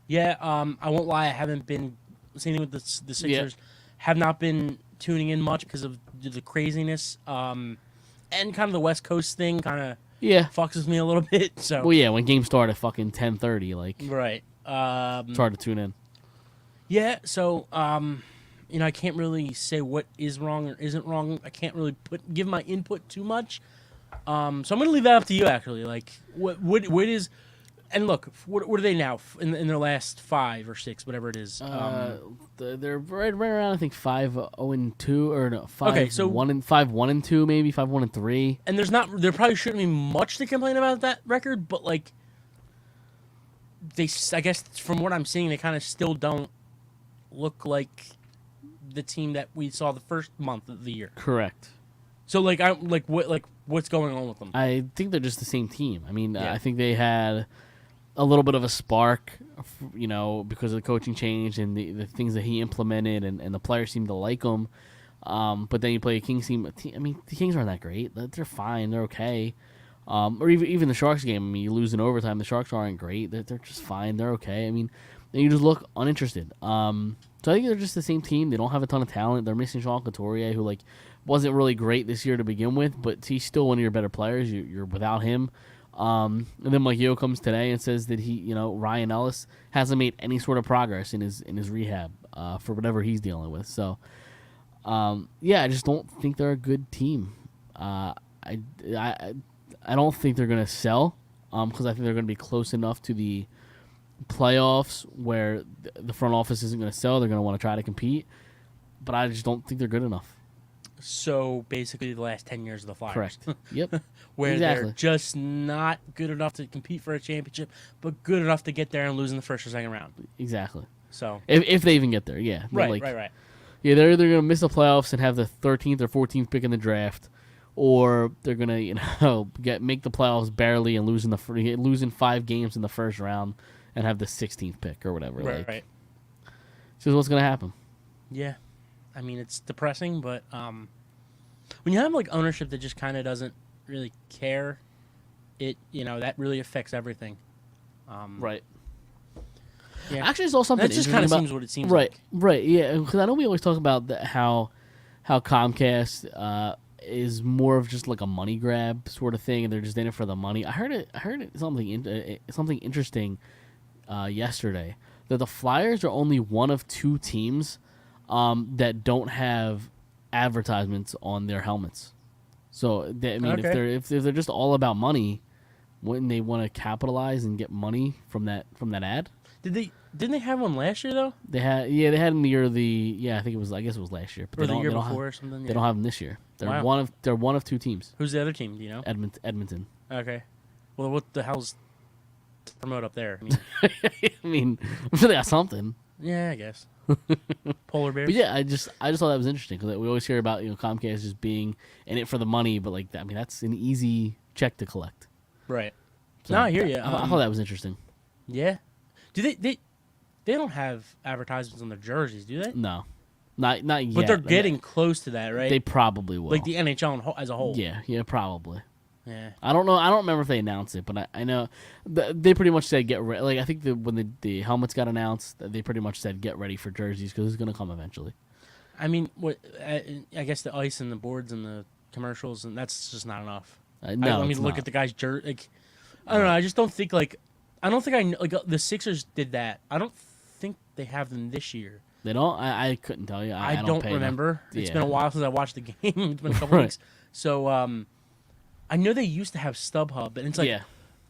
yeah. I won't lie, I haven't been same thing with the Sixers. Have not been tuning in much because of the craziness, and kind of the West Coast thing kind of fucks with me a little bit. So Well, yeah, when games start at fucking 10:30, like right. it's hard to tune in. Yeah, so I can't really say what is wrong or isn't wrong. I can't really give my input too much. So I'm gonna leave that up to you. Actually, like what is, and look, what are they now in their last 5 or 6, whatever it is? They're right around I think 5-0-2 or no 5 Okay, so 1-2 maybe 5-1-3. And there probably shouldn't be much to complain about that record, but like I guess from what I'm seeing, they kind of still don't look like the team that we saw the first month of the year. Correct. So what's going on with them? I think they're just the same team. I mean, Yeah. I think they had a little bit of a spark, because of the coaching change and the things that he implemented, and the players seem to like him. But then you play a Kings team. I mean, the Kings aren't that great. They're fine. They're okay. Or even the Sharks game. I mean, you lose in overtime. The Sharks aren't great. They're just fine. They're okay. I mean, you just look uninterested. So I think they're just the same team. They don't have a ton of talent. They're missing Sean Couturier, who wasn't really great this year to begin with, but he's still one of your better players. You're without him. And then Mike Yeo comes today and says that Ryan Ellis hasn't made any sort of progress in his rehab for whatever he's dealing with. So, I just don't think they're a good team. I don't think they're gonna sell because I think they're gonna be close enough to the playoffs where the front office isn't gonna sell. They're gonna want to try to compete, but I just don't think they're good enough. So basically, the last 10 years of the Flyers. Correct. Yep. Where Exactly. they're just not good enough to compete for a championship, but good enough to get there and lose in the first or second round. Exactly. So If they even get there, yeah. right. Yeah, they're either gonna miss the playoffs and have the 13th or 14th pick in the draft, or they're gonna make the playoffs barely and losing 5 games in the first round and have the 16th pick or whatever. Right. This is what's gonna happen. Yeah. I mean, it's depressing, but when you have ownership that just kind of doesn't really care, that really affects everything. Right. Yeah. Actually, it's all something. That just kind of seems what it seems right, like. Right. Yeah, because I know we always talk about how Comcast is more of just like a money grab sort of thing, and they're just in it for the money. I heard something interesting yesterday that the Flyers are only one of 2 teams that don't have advertisements on their helmets. So if they're just all about money, wouldn't they want to capitalize and get money from that ad? Didn't they have one last year though? They had in the year of I guess it was last year, but Or they the year don't before have, or something? They don't have them this year. They're Wow. one of 2 teams. Who's the other team? Do you know? Edmonton. Okay. Well, what the hell's to promote up there? I mean, I mean, I'm sure they got something. yeah, I guess. Polar bears. But yeah, I just thought that was interesting because we always hear about Comcast just being in it for the money, but that's an easy check to collect. Right. So No, I hear you. I thought that was interesting. Yeah. Do they don't have advertisements on their jerseys, do they? No, not yet. But they're getting close to that, right? They probably will. like the NHL as a whole. Yeah, probably. Yeah. I don't know. I don't remember if they announced it, but I know they pretty much said get ready. I think when the helmets got announced, they pretty much said get ready for jerseys because it's going to come eventually. I mean, I guess the ice and the boards and the commercials, and that's just not enough. No, I mean, it's look not. at the guy's jersey. I don't know. I just don't think the Sixers did that. I don't think they have them this year. They don't. I couldn't tell you. I don't don't pay enough. remember. It's Yeah. been a while since I watched the game. It's been a couple Right. weeks. So I know they used to have StubHub, and it's like Yeah.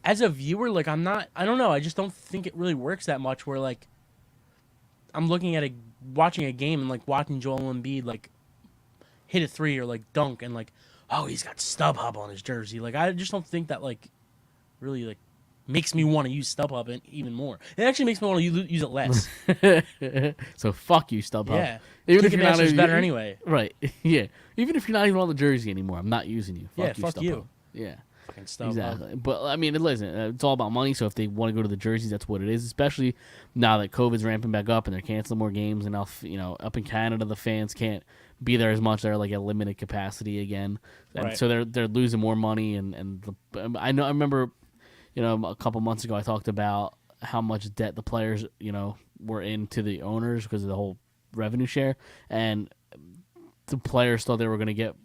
as a viewer, like I don't know. I just don't think it really works that much. Where like I'm looking at watching a game and like watching Joel Embiid like hit a three or like dunk and like, oh, he's got StubHub on his jersey. Like I just don't think that like really like makes me want to use StubHub even more. It actually makes me want to use it less. So fuck you, StubHub. Yeah. Even if you're not Ticketmaster's better anyway. Right. Yeah. Even if you're not even on the jersey anymore, I'm not using you. Yeah, Fuck you, fuck StubHub. you. Yeah. Fucking StubHub. Exactly. But I mean, listen, it's all about money. So if they want to go to the jerseys, that's what it is. Especially now that COVID's ramping back up and they're canceling more games, and now up in Canada, the fans can't be there as much. They're like at limited capacity again, and Right. so they're losing more money. I remember, a couple months ago I talked about how much debt the players were into the owners because of the whole revenue share, and the players thought they were going to get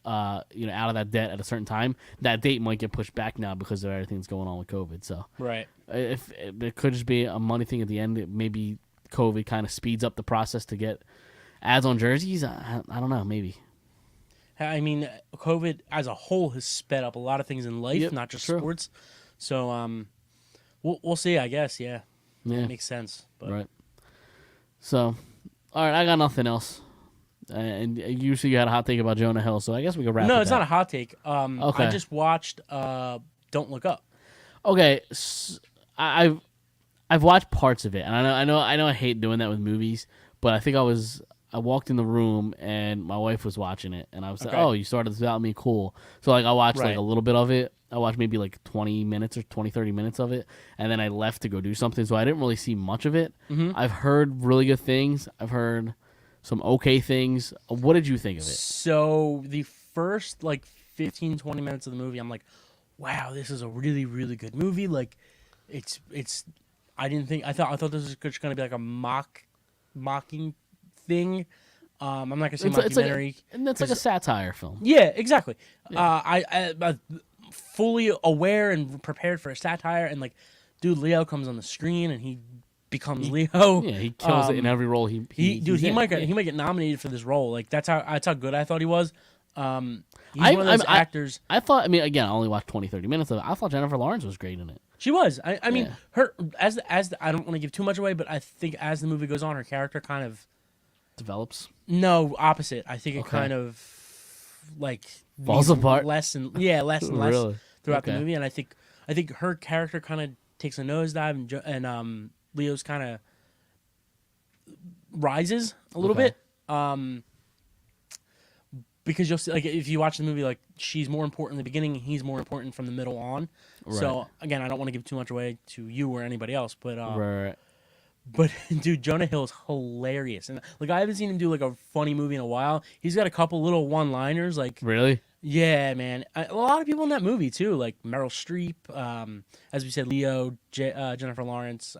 out of that debt at a certain time. That date might get pushed back now because of everything that's going on with COVID. So Right. if it could just be a money thing at the end, maybe COVID kind of speeds up the process to get ads on jerseys. I don't know, maybe. I mean, COVID as a whole has sped up a lot of things in life, Yep, not just true. sports. So we'll see. I guess. Yeah. Yeah, Makes sense. But right. So, all right, I got nothing else. And usually you had a hot take about Jonah Hill, so I guess we can wrap. no, with it's that. not a hot take. Okay. I just watched Don't Look Up. Okay, I've watched parts of it, and I know I hate doing that with movies, but I think I walked in the room and my wife was watching it, and I was like, Okay. "Oh, you started this without me, cool." So like I watched like Right. a little bit of it. I watched maybe like 20 minutes or 30 minutes of it, and then I left to go do something, so I didn't really see much of it. Mm-hmm. I've heard really good things. I've heard some okay things. What did you think of it? So the first like 15, 20 minutes of the movie, I'm like, wow, this is a really, really good movie. Like, it's. I thought this was just gonna be like a mocking thing. I'm not gonna say mockumentary. And that's like a satire film. Yeah, exactly. I fully aware and prepared for a satire, and like, dude, Leo comes on the screen and he becomes Leo. Yeah, he kills it in every role he might get nominated for this role. Like that's how good I thought he was. He's one of those actors. I thought. I mean, again, I only watched 20, 30 minutes of it. I thought Jennifer Lawrence was great in it. She was. I mean, Yeah. her as I don't want to give too much away, but I think as the movie goes on, her character kind of opposite. I think it Okay. kind of like Falls needs apart? less and less Really? throughout the Okay. movie, and I think her character kind of takes a nosedive, and Leo's kind of rises a little Okay. bit. Because you'll see, like, if you watch the movie, like, she's more important in the beginning, he's more important from the middle on. So, Right. again, I don't want to give too much away to you or anybody else, but, Right. but dude, Jonah Hill is hilarious. And, like, I haven't seen him do, like, a funny movie in a while. He's got a couple little one-liners, like, Really? yeah, man. A lot of people in that movie, too, like Meryl Streep, as we said, Leo, Jennifer Lawrence,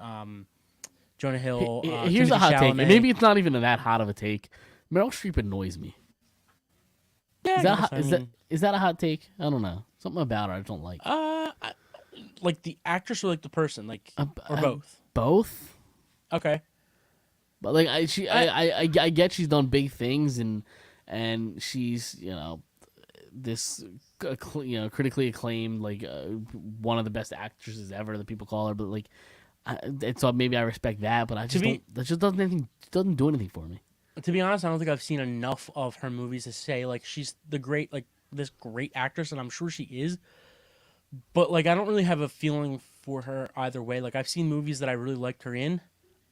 Jonah Hill, Here's a Timothée hot take. Chalamet. And maybe it's not even that hot of a take. Meryl Streep annoys me. Yeah, Is that I guess, hot, is that a hot take? I don't know. Something about her I don't like. like the actress or like the person, like or both. Both? Okay. But like I get she's done big things and she's this critically acclaimed like one of the best actresses ever that people call her, but like so maybe I respect that, but I just that just doesn't do anything for me. To be honest, I don't think I've seen enough of her movies to say like she's this great actress, and I'm sure she is. But like I don't really have a feeling for her either way. Like I've seen movies that I really liked her in.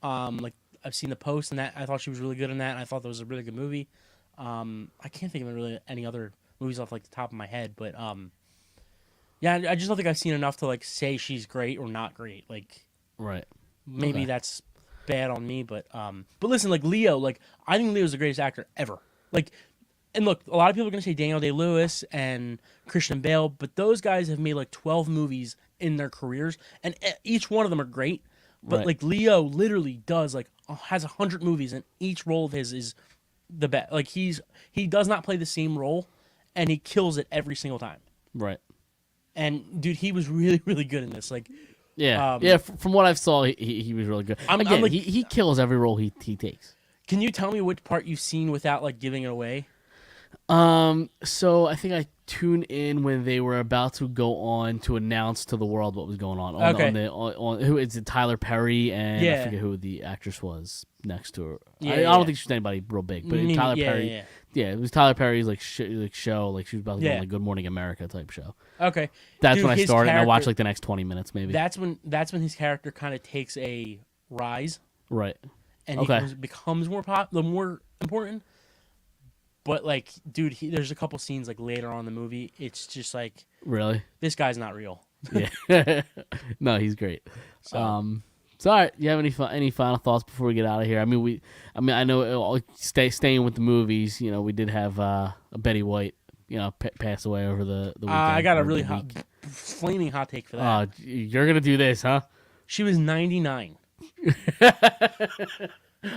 Like I've seen The Post, and that I thought she was really good in that, and I thought that was a really good movie. I can't think of really any other movies off like the top of my head, but yeah, I just don't think I've seen enough to like say she's great or not great. Like Right. maybe Okay. that's bad on me, but listen, like Leo, like I think Leo's the greatest actor ever. Like, and look, a lot of people are gonna say Daniel Day-Lewis and Christian Bale, but those guys have made like 12 movies in their careers, and each one of them are great. But Right. like Leo literally does like has 100 movies, and each role of his is the best. Like he does not play the same role, and he kills it every single time. Right. And dude, he was really really good in this. Like, Yeah. From what I saw, he was really good. I'm Again, like- he kills every role he takes. Can you tell me which part you've seen without like giving it away? So I think I tuned in when they were about to go on to announce to the world what was going on. Okay. On who is it? Tyler Perry and I Yeah. forget who the actress was next to her. Yeah, I yeah. don't think she was anybody real big, but Tyler Perry. Yeah. Yeah, it was Tyler Perry's like show. Like she was about to go on Yeah. like Good Morning America type show. Okay. That's Dude, when I his started. And I watched character- like the next 20 minutes maybe. That's when his character kind of takes a rise Right. and Okay. he becomes more more important. But like, dude, there's a couple scenes like later on in the movie. It's just like Really? this guy's not real. Yeah. No, he's great. So, So all right, you have any final thoughts before we get out of here? I mean, I know staying with the movies. You know, we did have Betty White, you know, pass away over the weekend. I got a or really the hot, week. flaming hot take for that. You're gonna do this, huh? She was 99.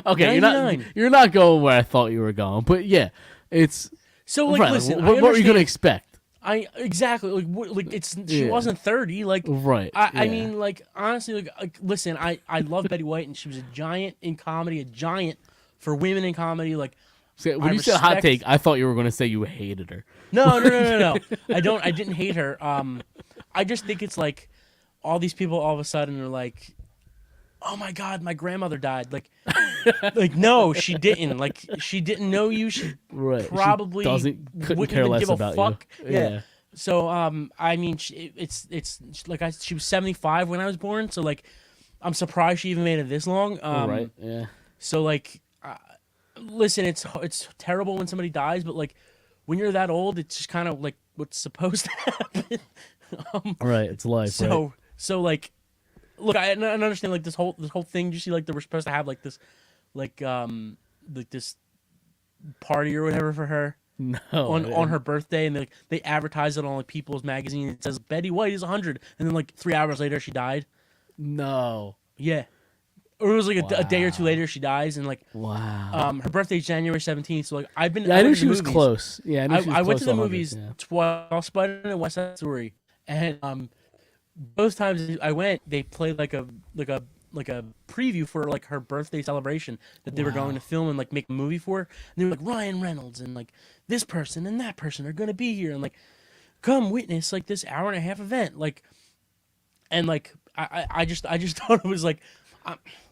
Okay, 99. you're not going where I thought you were going, but yeah, it's So like, right, listen, What were you gonna understand- expect? I exactly like she Yeah. wasn't 30. Like Right. I yeah. mean, like honestly, like listen, I love Betty White and she was a giant in comedy, a giant for women in comedy. Like So, when I you said hot respect- take, I thought you were gonna say you hated her. no. I didn't hate her. I just think it's like all these people all of a sudden are like, oh my god, my grandmother died. Like, no, she didn't. Like, she didn't know you. She Right. She probably couldn't wouldn't care even less give a about fuck. you. Yeah. So, I mean, it's like she was 75 when I was born. So like, I'm surprised she even made it this long. Right. Yeah. So like, listen, it's terrible when somebody dies, but like, when you're that old, it's just kind of like what's supposed to happen. Right. It's life. So like, look, I understand like this whole thing. You see, like they were supposed to have like this, like this party or whatever for her No. on her birthday, and they advertised it on like People's Magazine. It says Betty White is 100, and then like 3 hours later she died. No. Yeah, or it was like a day or two Wow. later she dies, and like Wow. her birthday's January 17th. So like I've been. Yeah, I went knew to she the was movies. close. Yeah, I knew she was I went close to the 100, movies yeah. twice, Spider and West Side Story, and both times I went, they played like a preview for like her birthday celebration that they were going to film and like make a movie for. And they were like Ryan Reynolds and like this person and that person are gonna be here and like come witness like this hour-and-a-half event like, and like I just thought it was like.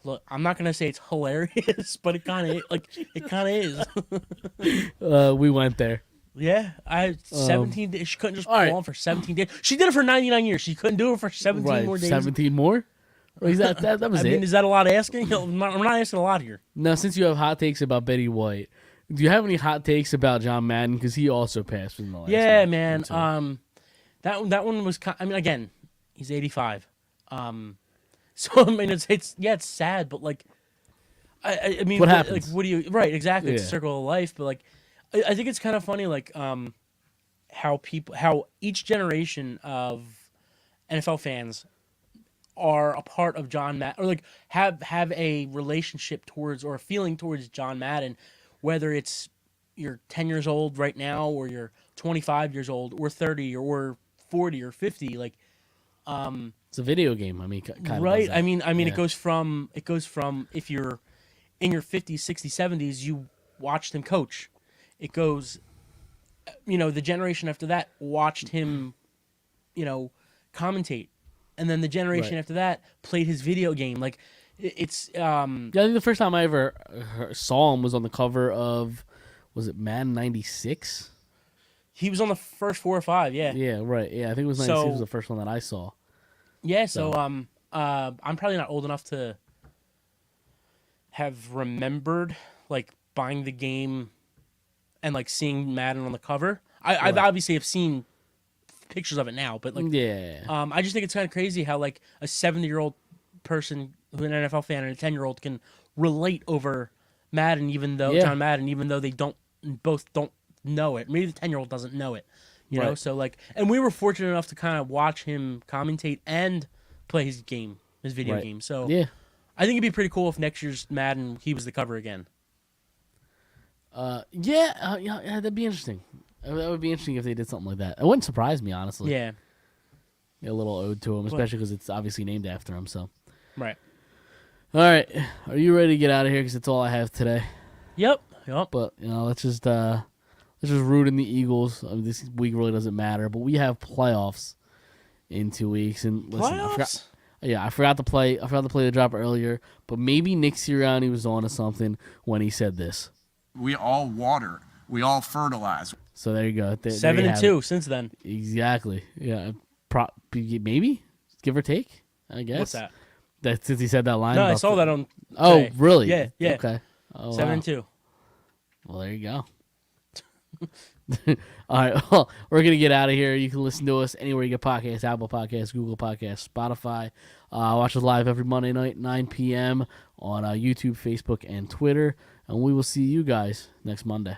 Look, I'm not gonna say it's hilarious, but it kind of is. We went there. Yeah, 17 days. She couldn't just all right. go on for 17 days. She did it for 99 years. She couldn't do it for 17 Right. more days. 17 more? Or is that was I it? mean, is that a lot asking? No, I'm not asking a lot here. Now, since you have hot takes about Betty White, do you have any hot takes about John Madden? Because he also passed in the last Yeah, one, man. too. That one was. I mean, again, he's 85. So I mean, it's sad, but like, I mean, What like, happens? what do you? Right, exactly. It's a Yeah. circle of life, but like, I think it's kind of funny, like, how each generation of NFL fans are a part of John Madden, or like have a relationship towards or a feeling towards John Madden, whether it's you're 10 years old right now, or you're 25 years old, or 30, or 40, or 50, like. It's a video game. I mean, kind of. Right. does that. I mean, Yeah. it goes from if you're in your 50s, 60s, 70s, you watched him coach. It goes, the generation after that watched him, commentate, and then the generation Right. after that played his video game. Like, it's Yeah, I think the first time I ever saw him was on the cover of, was it Madden 96? he was on the first 4 or 5. Yeah. Yeah, right. Yeah, I think it was 96 was So- the first one that I saw. Yeah. So I'm probably not old enough to have remembered like buying the game and like seeing Madden on the cover. I've Right. obviously have seen pictures of it now, but like Yeah. I just think it's kind of crazy how like a 70-year-old person who's an NFL fan and a 10-year-old can relate over Madden, even though Yeah. John Madden, even though they both don't know it. Maybe the 10-year-old doesn't know it, you know. Right. So like, and we were fortunate enough to kind of watch him commentate and play his video Right. game. So Yeah. I think it'd be pretty cool if next year's Madden he was the cover again. Yeah, that'd be interesting. That would be interesting if they did something like that. It wouldn't surprise me, honestly. Yeah. A little ode to him, especially because it's obviously named after him. So, Right. all right, are you ready to get out of here? Because that's all I have today. Yep. But let's just root in the Eagles. I mean, this week really doesn't matter. But we have playoffs in 2 weeks, and listen, Playoffs? I forgot to play the drop earlier. But maybe Nick Sirianni was on to something when he said this. We all water. We all fertilize. So there you go. There 7-2 since then. Exactly. Yeah. Maybe give or take. I guess. What's that? That since he said that line. No, I saw that on. Oh, today. really? Yeah. Okay. Oh, 7-2. Wow. Well, there you go. All right. Well, we're going to get out of here. You can listen to us anywhere you get podcasts, Apple Podcasts, Google Podcasts, Spotify. Watch us live every Monday night, 9 p.m. on YouTube, Facebook, and Twitter. And we will see you guys next Monday.